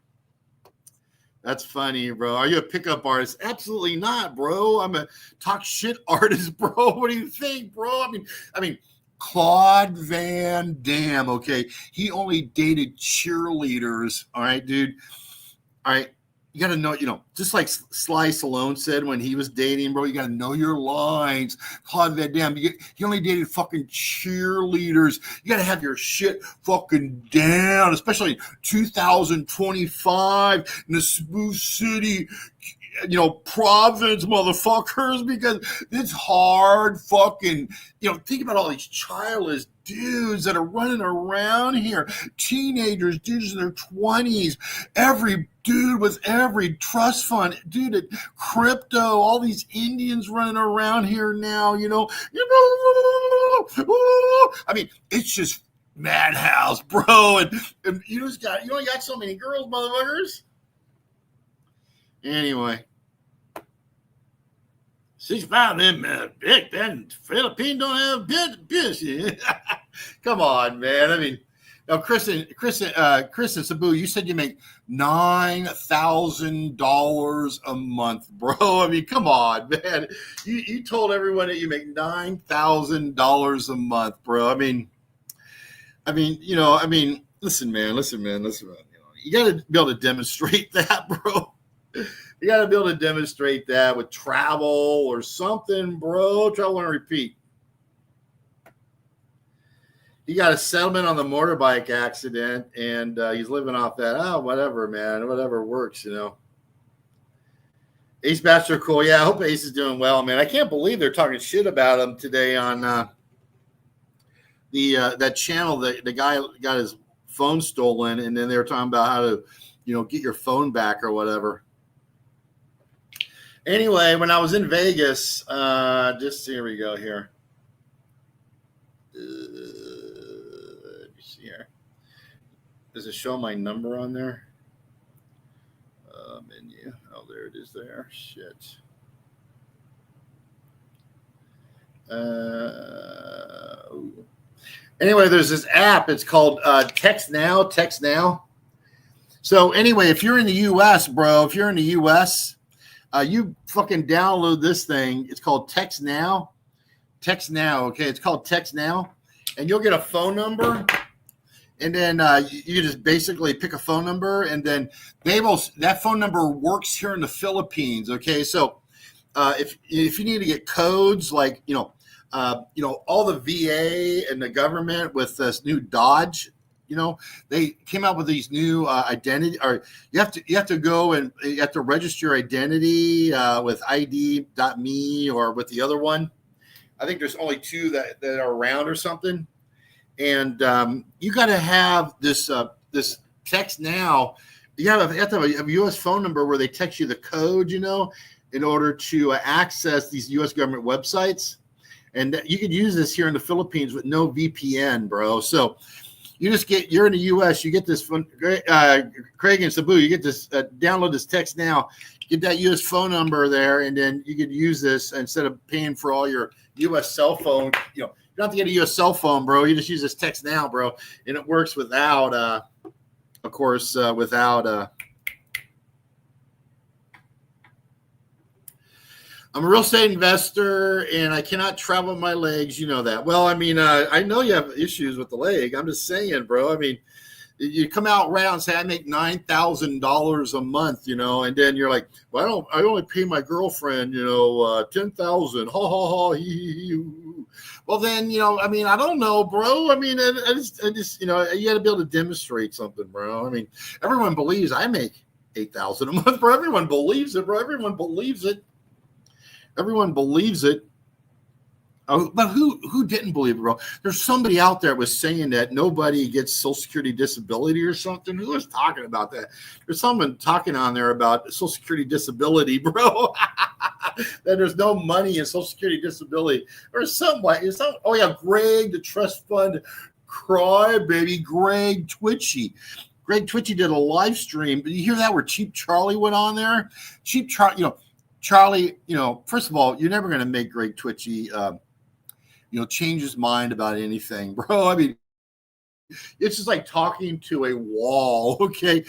That's funny, bro. Are you a pickup artist? Absolutely not, bro. I'm a talk shit artist, bro. What do you think, bro? I mean, Claude Van Damme, okay? He only dated cheerleaders, all right, dude? All right. You got to know, just like Sly Stallone said when he was dating, bro, you got to know your lines. Claude Van Damme, he only dated fucking cheerleaders. You got to have your shit fucking down, especially 2025 in the Cebu City, province, motherfuckers, because it's hard fucking, think about all these childless dudes that are running around here, teenagers, dudes in their 20s, every dude with every trust fund, dude at crypto, all these Indians running around here now, I mean, it's just madhouse, bro, and you only got so many girls, motherfuckers. Anyway, 65 them big then Philippines don't have business. Come on, man. I mean, now Chris and Cebu, you said you make $9,000 a month, bro. I mean, come on, man. You told everyone that you make $9,000 a month, bro. I mean, listen, man. You got to be able to demonstrate that, bro. You got to be able to demonstrate that with travel or something, bro. Travel and repeat. He got a settlement on the motorbike accident, and he's living off that. Oh, whatever, man. Whatever works, Ace Bachelor, cool. Yeah, I hope Ace is doing well, man. I can't believe they're talking shit about him today on that channel. The guy got his phone stolen, and then they were talking about how to, get your phone back or whatever. Anyway, when I was in Vegas, just here we go here. Let me see here. Does it show my number on there? Menu. Oh, there it is there. Shit. Anyway, there's this app. It's called Text Now. So anyway, if you're in the U.S., bro, you fucking download this thing. It's called Text Now. Okay? It's called Text Now. And you'll get a phone number. And then you just basically pick a phone number. And then that phone number works here in the Philippines. Okay? So if you need to get codes like, all the VA and the government with this new Dodge, they came out with these new identity, or you have to go and you have to register your identity with ID.me or with the other one, I think there's only 2 that are around or something. And you got to have this this text now. You have to have a U.S. phone number where they text you the code, in order to access these U.S. government websites. And you could use this here in the Philippines with no VPN, bro. So you're in the U.S., you get this, Craig and Cebu, you get this, download this text now, get that U.S. phone number there, and then you could use this instead of paying for all your U.S. cell phone. You don't have to get a U.S. cell phone, bro. You just use this text now, bro. And it works without, of course, I'm a real estate investor and I cannot travel with my legs. You know that. Well, I mean, I know you have issues with the leg. I'm just saying, bro. I mean, you come out right and say, I make $9,000 a month, and then you're like, well, I only pay my girlfriend, $10,000. Ha, ha, ha, he, he. Well, then, I mean, I don't know, bro. I mean, I just, you got to be able to demonstrate something, bro. I mean, everyone believes I make $8,000 a month, bro. Everyone believes it, bro. Everyone believes it. Everyone believes it. Oh, but who didn't believe it, bro? There's somebody out there was saying that nobody gets Social Security disability or something. Who was talking about that? There's someone talking on there about Social Security disability, bro. That there's no money in Social Security disability or somebody. Oh yeah, Greg, the trust fund cry baby, Greg Twitchy. Greg Twitchy did a live stream. Did you hear that where Cheap Charlie went on there? Cheap Charlie, Charlie, first of all, you're never going to make Greg Twitchy, change his mind about anything, bro. I mean, it's just like talking to a wall, okay?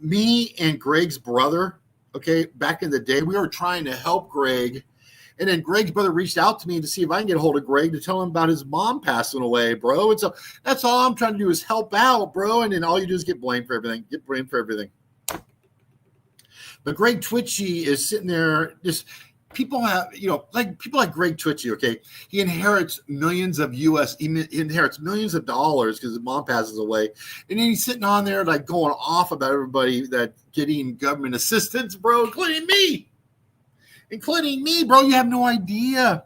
Me and Greg's brother, okay, back in the day, we were trying to help Greg, and then Greg's brother reached out to me to see if I can get a hold of Greg to tell him about his mom passing away, bro. And so that's all I'm trying to do is help out, bro, and then all you do is get blamed for everything. But Greg Twitchy is sitting there. Just people have, people like Greg Twitchy. Okay, he inherits millions of dollars because his mom passes away, and then he's sitting on there like going off about everybody that getting government assistance, bro, including me, bro. You have no idea.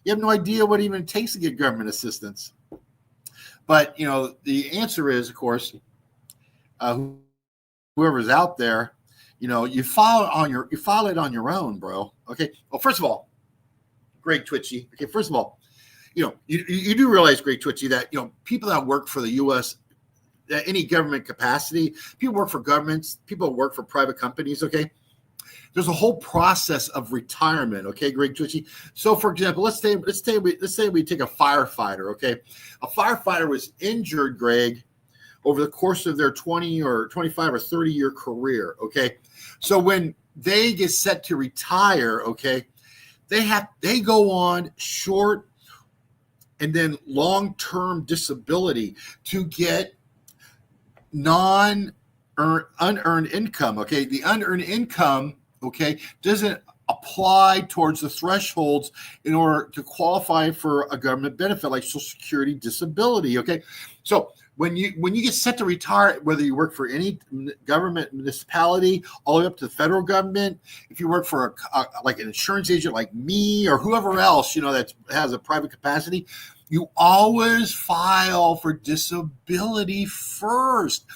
You have no idea what it even takes to get government assistance. But the answer is, of course, whoever's out there. You file it on your own, bro. Okay. Well, first of all, Greg Twitchy. Okay. First of all, you do realize, Greg Twitchy, that people that work for the U.S. Any government capacity, people work for governments, people work for private companies. Okay. There's a whole process of retirement. Okay, Greg Twitchy. So, for example, let's say we take a firefighter. Okay, a firefighter was injured, Greg, over the course of their 20 or 25 or 30 year career. Okay. So when they get set to retire, okay, they go on short and then long-term disability to get unearned income. Okay. The unearned income, okay, doesn't apply towards the thresholds in order to qualify for a government benefit like Social Security disability. Okay. So when you get set to retire, whether you work for any government municipality all the way up to the federal government, if you work for like an insurance agent like me or whoever else, that has a private capacity, you always file for disability first.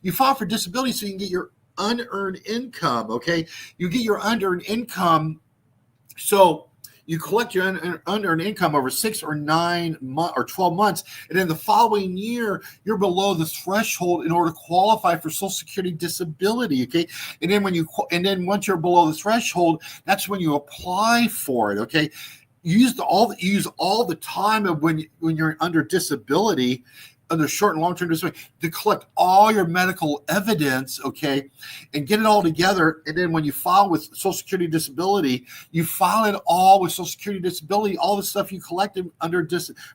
You file for disability so you can get your unearned income, okay? You get your unearned income, so you collect your unearned income over 6 or 9 months or 12 months, and then the following year, you're below the threshold in order to qualify for Social Security disability, okay? And then once you're below the threshold, that's when you apply for it, okay? You use all the time of when you're under disability, under short and long-term disability, to collect all your medical evidence, okay, and get it all together. And then when you file with Social Security disability, you file it all with Social Security disability, all the stuff you collected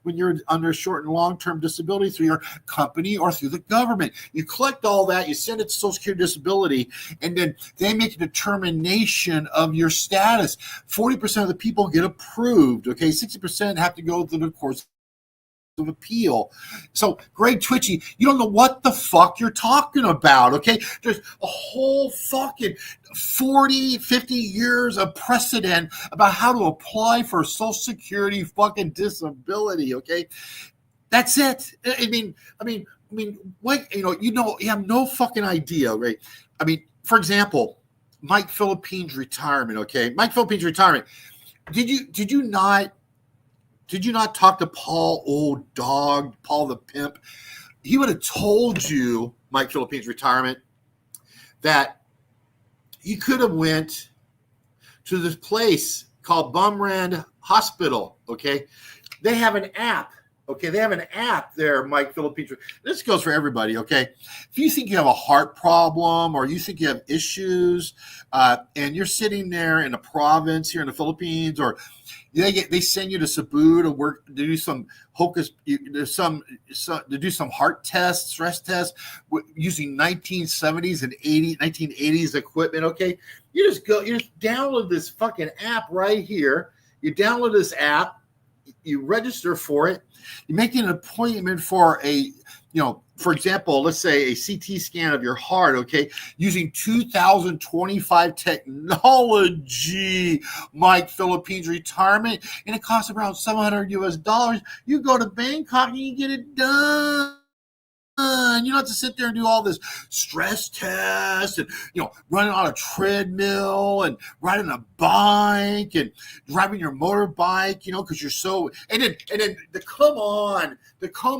when you're under short and long-term disability through your company or through the government. You collect all that, you send it to Social Security disability, and then they make a determination of your status. 40% of the people get approved, okay? 60% have to go through the course of appeal. So, Greg Twitchy, you don't know what the fuck you're talking about, okay? There's a whole fucking 40, 50 years of precedent about how to apply for Social Security fucking disability, okay? That's it. I mean, what, you have no fucking idea, right? I mean, for example, Mike Philippine's retirement, okay? Mike Philippine's retirement. Did you not talk to Paul, old dog, Paul the pimp? He would have told you, Mike Philippine's retirement, that you could have went to this place called Bumrand Hospital, okay? They have an app. Okay, they have an app there, Mike Philippine's. This goes for everybody, okay? If you think you have a heart problem or you think you have issues and you're sitting there in a province here in the Philippines, or they send you to Cebu to work, to do some to do some heart tests, stress tests using 1970s and 1980s equipment, okay? You just download this fucking app right here. You download this app, you register for it, you make an appointment for for example, let's say a CT scan of your heart, okay, using 2025 technology, Mike Philippine's retirement, and it costs around $700 US. You go to Bangkok and you get it done. You don't have to sit there and do all this stress test and running on a treadmill and riding a bike and driving your motorbike, because you're so and then to come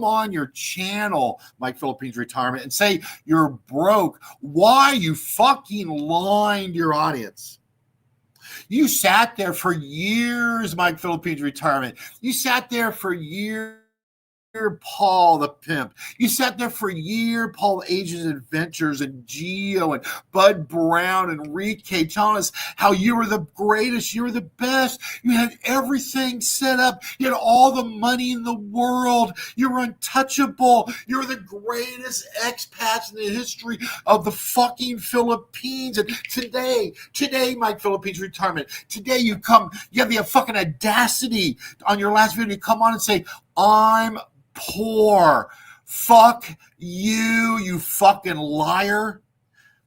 on your channel, Mike Philippine's retirement, and say you're broke. Why? You fucking lying to your audience. You sat there for years, Mike Philippine's retirement. You sat there for years, Paul the pimp. You sat there for a year, Paul Asia's Adventures and Geo and Bud Brown and Enrique telling us how you were the greatest, you were the best. You had everything set up. You had all the money in the world. You were untouchable. You were the greatest expats in the history of the fucking Philippines. And today, Mike Philippine's retirement, today you have the fucking audacity on your last video to come on and say, I'm poor. Fuck you, you fucking liar.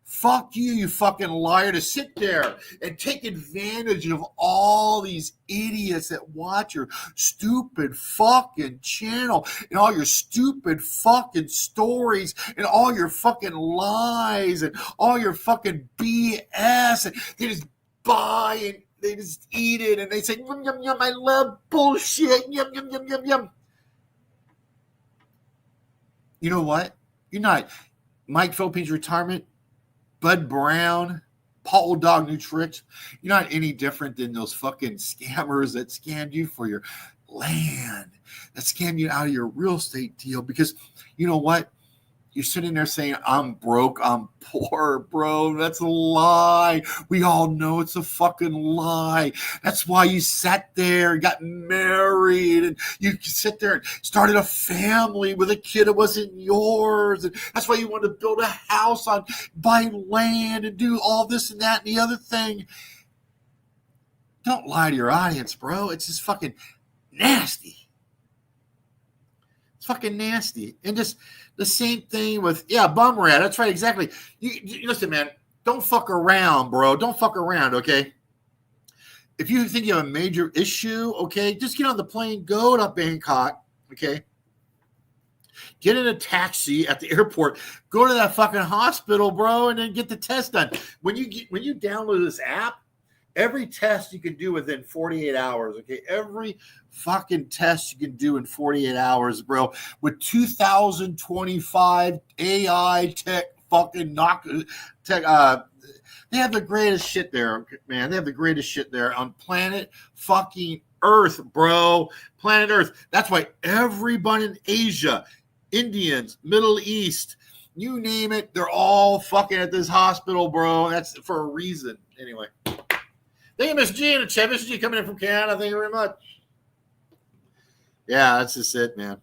Fuck you, you fucking liar, to sit there and take advantage of all these idiots that watch your stupid fucking channel and all your stupid fucking stories and all your fucking lies and all your fucking BS. And they just buy and they just eat it and they say, yum, yum, yum, I love bullshit, yum, yum, yum, yum, yum. You know what? You're not Mike Philippine's retirement, Bud Brown, Paul Dog New Tricks. You're not any different than those fucking scammers that scammed you for your land, that scammed you out of your real estate deal. Because you know what? You're sitting there saying, I'm broke, I'm poor, bro. That's a lie. We all know it's a fucking lie. That's why you sat there and got married and you sit there and started a family with a kid that wasn't yours. And that's why you wanted to build a house buy land and do all this and that and the other thing. Don't lie to your audience, bro. It's just fucking nasty. It's fucking nasty. And just the same thing with, bum rat. That's right, exactly. You listen, man, don't fuck around, bro. Don't fuck around, okay? If you think you have a major issue, okay, just get on the plane, go to Bangkok, okay? Get in a taxi at the airport, go to that fucking hospital, bro, and then get the test done. When you download this app, every test you can do within 48 hours, okay? Every fucking test you can do in 48 hours, bro. With 2025 AI tech fucking tech, they have the greatest shit there, man. They have the greatest shit there on planet fucking Earth, bro. Planet Earth. That's why everybody in Asia, Indians, Middle East, you name it, they're all fucking at this hospital, bro. That's for a reason. Anyway. Thank you, Miss G, and Miss G coming in from Canada. Thank you very much. Yeah, that's just it, man.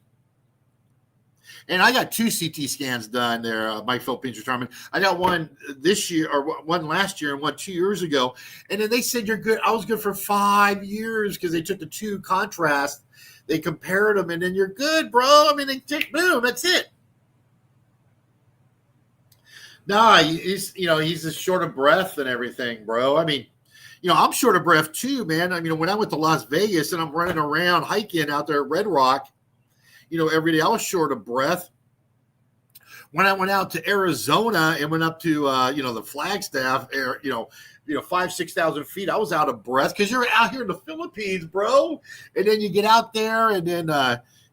And I got 2 CT scans done there, Mike Philippine's retirement. I got one this year, or one last year, and one 2 years ago. And then they said you're good. I was good for 5 years because they took the 2 contrast They compared them, and then you're good, bro. I mean, they take boom, that's it. Nah, he's just short of breath and everything, bro. I mean, I'm short of breath too, man. I mean, when I went to Las Vegas and I'm running around hiking out there at Red Rock, every day I was short of breath. When I went out to Arizona and went up to the Flagstaff, 5,000-6,000 feet, I was out of breath because you're out here in the Philippines, bro. And then you get out there and then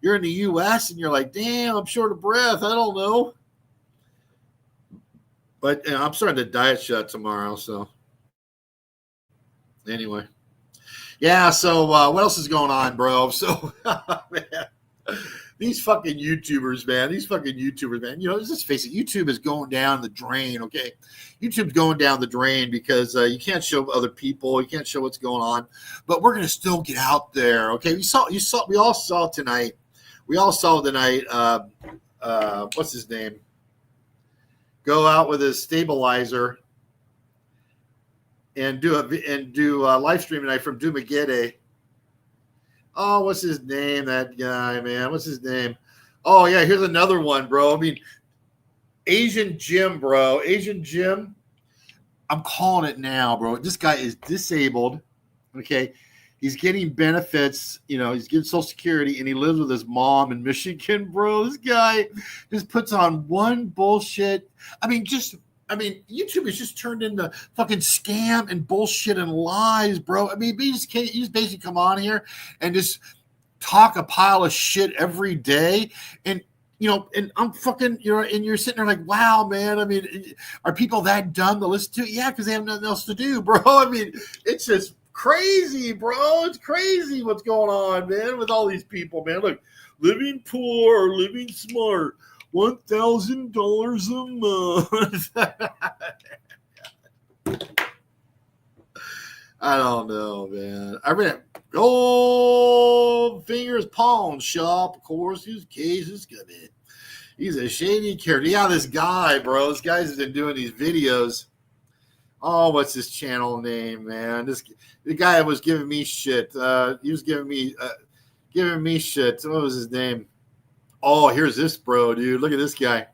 you're in the U.S. and you're like, damn, I'm short of breath. I don't know. But I'm starting to diet shut tomorrow. So anyway, yeah. So what else is going on, bro? So man, these fucking YouTubers, man. Let's just face it. YouTube is going down the drain. Okay, YouTube's going down the drain because you can't show other people. You can't show what's going on. But we're gonna still get out there. Okay, we all saw tonight. We all saw tonight. What's his name? Go out with his stabilizer and do a live stream tonight from Dumaguete. Oh, what's his name? That guy, man. What's his name? Oh, yeah, here's another one, bro. I mean, Asian Jim, bro. Asian Jim. I'm calling it now, bro. This guy is disabled. Okay. He's getting benefits, he's getting Social Security, and he lives with his mom in Michigan, bro. This guy just puts on one bullshit. I mean, YouTube has just turned into fucking scam and bullshit and lies, bro. I mean, you just basically come on here and just talk a pile of shit every day. And, and I'm fucking, and you're sitting there like, wow, man. I mean, are people that dumb to listen to it? Yeah, because they have nothing else to do, bro. I mean, it's just crazy, bro. It's crazy what's going on, man, with all these people, man. Look, living poor or living smart, $1,000 a month. I don't know, man. I read Gold Fingers Pawn Shop, of course. His case is good. He's a shady character. Yeah, this guy, bro. This guy's been doing these videos. Oh, what's his channel name, man? The guy was giving me shit. He was giving me shit. What was his name? Oh, here's this bro, dude. Look at this guy.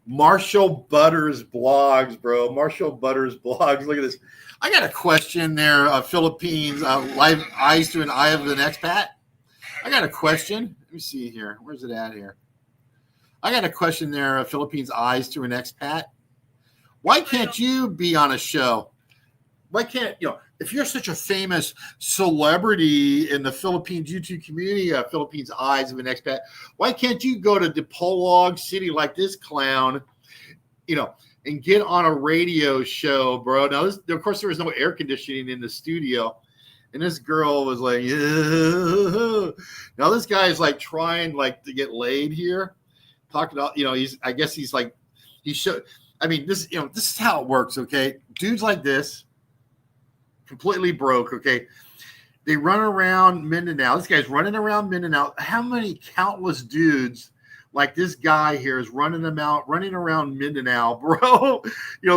Marshall Butters blogs, bro. Marshall Butters blogs. Look at this. I got a question there. Philippines live eyes to an eye of an expat. I got a question. Let me see here. Where's it at here? I got a question there. Philippines eyes to an expat. Why can't you be on a show? Why can't, if you're such a famous celebrity in the Philippines YouTube community, Philippines eyes of an expat, why can't you go to Dipolog City like this clown, and get on a radio show, bro? Now, of course, there was no air conditioning in the studio. And this girl was like, yeah. Now this guy is like trying to get laid here. Talking about, this is how it works, okay? Dudes like this, completely broke, okay? They run around Mindanao. This guy's running around Mindanao. How many countless dudes like this guy here is running around Mindanao, bro,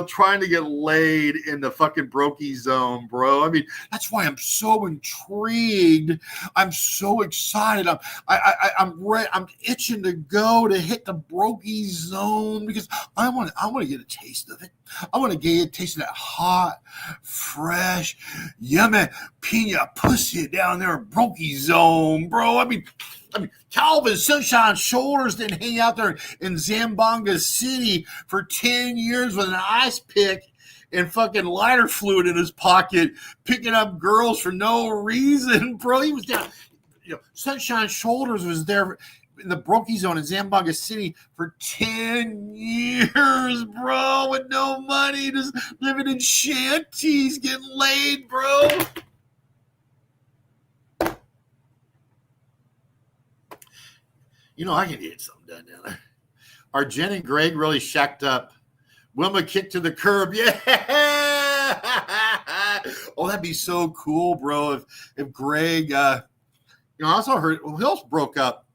trying to get laid in the fucking brokey zone, bro. I mean, that's why I'm so intrigued. I'm so excited. I'm ready. I'm itching to go to hit the brokey zone because I want to get a taste of it. I want to get a taste of that hot, fresh, yummy pina pussy down there in brokey zone, bro. I mean, Calvin Sunshine Shoulders didn't hang out there in Zamboanga City for 10 years with an ice pick and fucking lighter fluid in his pocket, picking up girls for no reason, bro. He was down. Sunshine Shoulders was there in the brokey zone in Zamboanga City for 10 years, bro, with no money, just living in shanties, getting laid, bro. I can get something done down there. Are Jen and Greg really shacked up? Wilma kicked to the curb. Yeah. Oh, that'd be so cool, bro. If Greg, I also heard, who else broke up?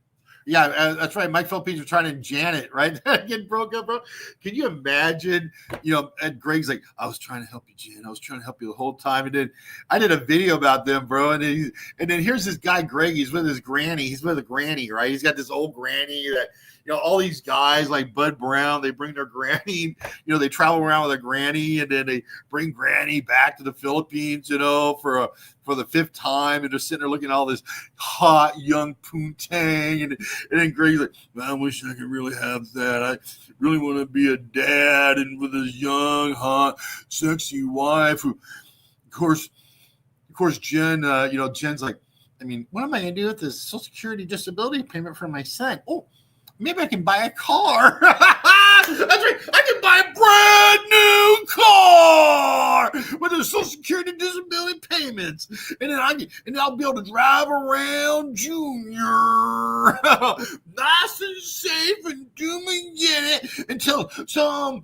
Yeah, that's right. Mike Philippines are trying to Janet, right? Get broke up, bro. Can you imagine? And Greg's like, I was trying to help you, Jen. I was trying to help you the whole time. And then I did a video about them, bro. And then here's this guy, Greg. He's with his granny. He's with a granny, right? He's got this old granny that, all these guys like Bud Brown, they bring their granny, they travel around with a granny, and then they bring granny back to the Philippines, for the 5th time, and they're sitting there looking at all this hot young poontang, and then Greg's like, I wish I could really have that. I really want to be a dad and with this young, hot, sexy wife who, of course, Jen, Jen's like, I mean, what am I going to do with this Social Security disability payment for my son? Oh, maybe I can buy a car. That's right. I can buy a brand new car with the Social Security disability payments, and then I'll be able to drive around Junior, nice and safe, and do me get it until some.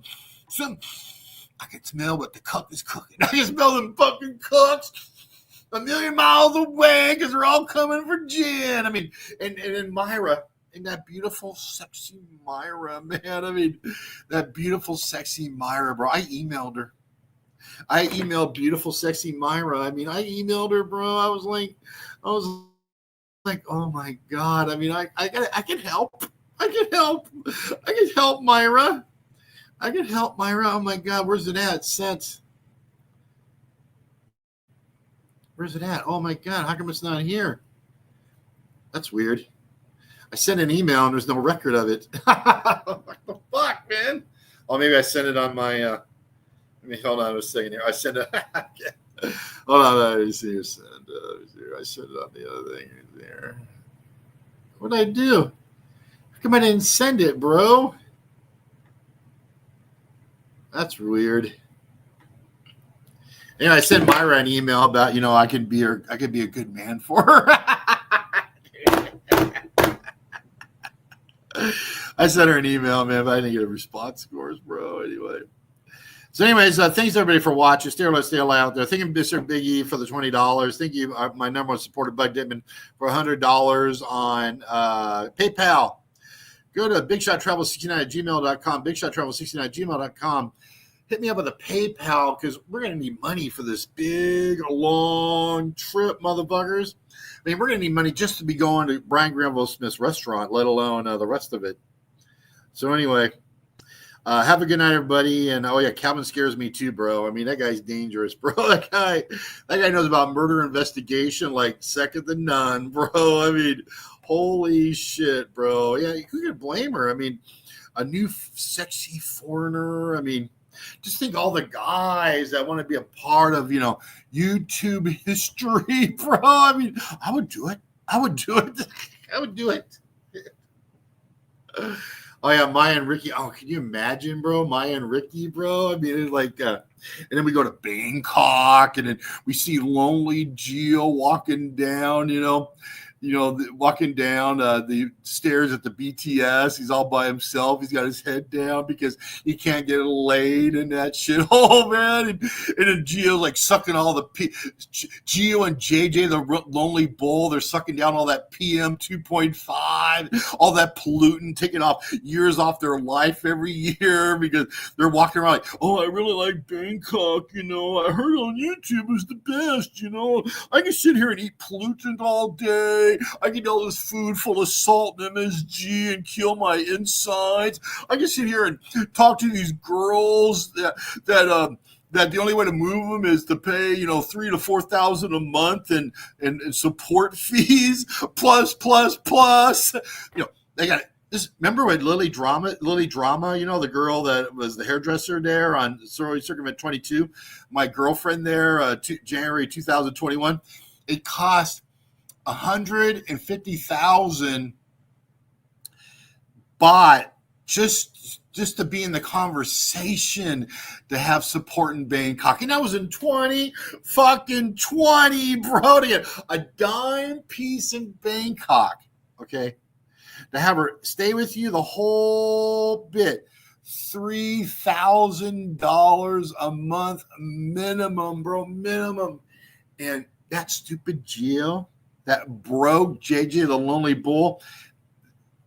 I can smell what the cook is cooking. I can smell them fucking cooks a million miles away because they're all coming for Jen. I mean, and then Myra. And that beautiful, sexy Myra, man. I mean, that beautiful, sexy Myra, bro. I emailed her. I emailed beautiful, sexy Myra. I mean, I emailed her, bro. I was like, oh my God. I mean, I can help. I can help Myra. I can help Myra. Oh my God. Where's it at? Sent. Where's it at? Oh my God. How come it's not here? That's weird. I sent an email and there's no record of it. What the fuck, man? Oh, maybe I sent it on my. Let me hold on a second here. I sent it. Hold on. Let me see. I sent it on the other thing there. What did I do? How come I didn't send it, bro? That's weird. Anyway, I sent Myra an email about I could be a good man for her. I sent her an email, man, but I didn't get a response, of course, bro. Anyway. So anyways, thanks everybody for watching. Stay out there. Thank you, Mr. Big E, for the $20. Thank you, my number one supporter, Bud Dittman, for $100 on PayPal. Go to bigshottravel69@gmail.com, bigshottravel69@gmail.com. Hit me up with a PayPal because we're going to need money for this big, long trip, motherfuckers. I mean, we're going to need money just to be going to Brian Granville Smith's restaurant, let alone the rest of it. So anyway, have a good night, everybody. And, oh, yeah, Calvin scares me too, bro. I mean, that guy's dangerous, bro. That guy knows about murder investigation like second to none, bro. I mean, holy shit, bro. Yeah, who could blame her? I mean, a new sexy foreigner. I mean, just think all the guys that want to be a part of, YouTube history, bro. I mean, I would do it. Oh, yeah, Maya and Ricky. Oh, can you imagine, bro? Maya and Ricky, bro. I mean, it's like, and then we go to Bangkok, and then we see lonely Gio walking down, walking down the stairs at the BTS. He's all by himself. He's got his head down because he can't get laid and that shit. Oh, man. And then Gio's like sucking all the Gio and JJ, the lonely bull, they're sucking down all that PM 2.5, all that pollutant, taking off years off their life every year because they're walking around like, oh, I really like Bangkok. I heard on YouTube is the best. I can sit here and eat pollutant all day. I can eat all this food full of salt and MSG and kill my insides. I can sit here and talk to these girls that the only way to move them is to pay, $3,000 to $4,000 a month and support fees plus. They got this. Remember when Lily Drama, the girl that was the hairdresser there on Circumvent 22, my girlfriend there, January 2021, it cost $150,000 baht just to be in the conversation, to have support in Bangkok. And that was in 2020, bro, to get a dime piece in Bangkok, okay? To have her stay with you the whole bit. $3,000 a month minimum, bro, minimum. And that stupid Gio, that broke JJ, the lonely bull,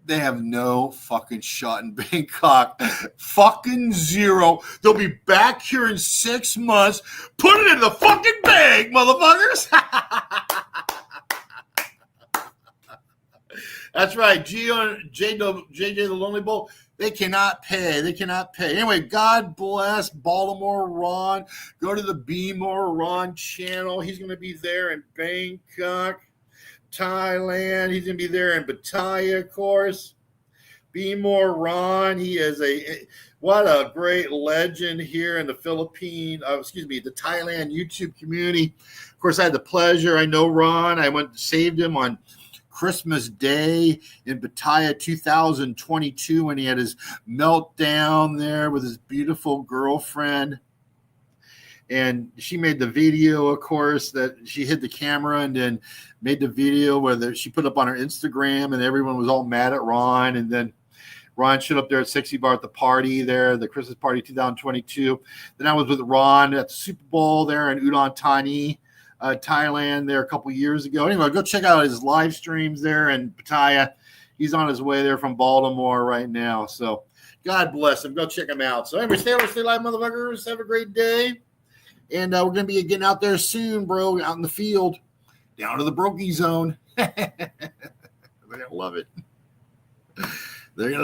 They have no fucking shot in Bangkok. Fucking zero. They'll be back here in 6 months. Put it in the fucking bank, motherfuckers. That's right. JJ the Lonely Bull. They cannot pay. They cannot pay. Anyway, God bless Baltimore Ron. Go to the Be More Ron channel. He's going to be there in Bangkok, Thailand. He's going to be there in Pattaya, of course. Be More Ron. He is what a great legend here in the the Thailand YouTube community. Of course, I had the pleasure. I know Ron. I saved him on Christmas Day in Pattaya 2022 when he had his meltdown there with his beautiful girlfriend. And she made the video, of course, that she hid the camera and then made the video where she put up on her Instagram, and everyone was all mad at Ron. And then Ron showed up there at Sexy Bar at the party there, the Christmas party 2022. Then I was with Ron at the Super Bowl there in Udon Thani, Thailand there a couple years ago. Anyway, go check out his live streams there in Pattaya. He's on his way there from Baltimore right now. So God bless him. Go check him out. So anyway, stay alive, motherfuckers. Have a great day. And we're going to be getting out there soon, bro, out in the field, down to the brokey zone. They're going to love it. They're going to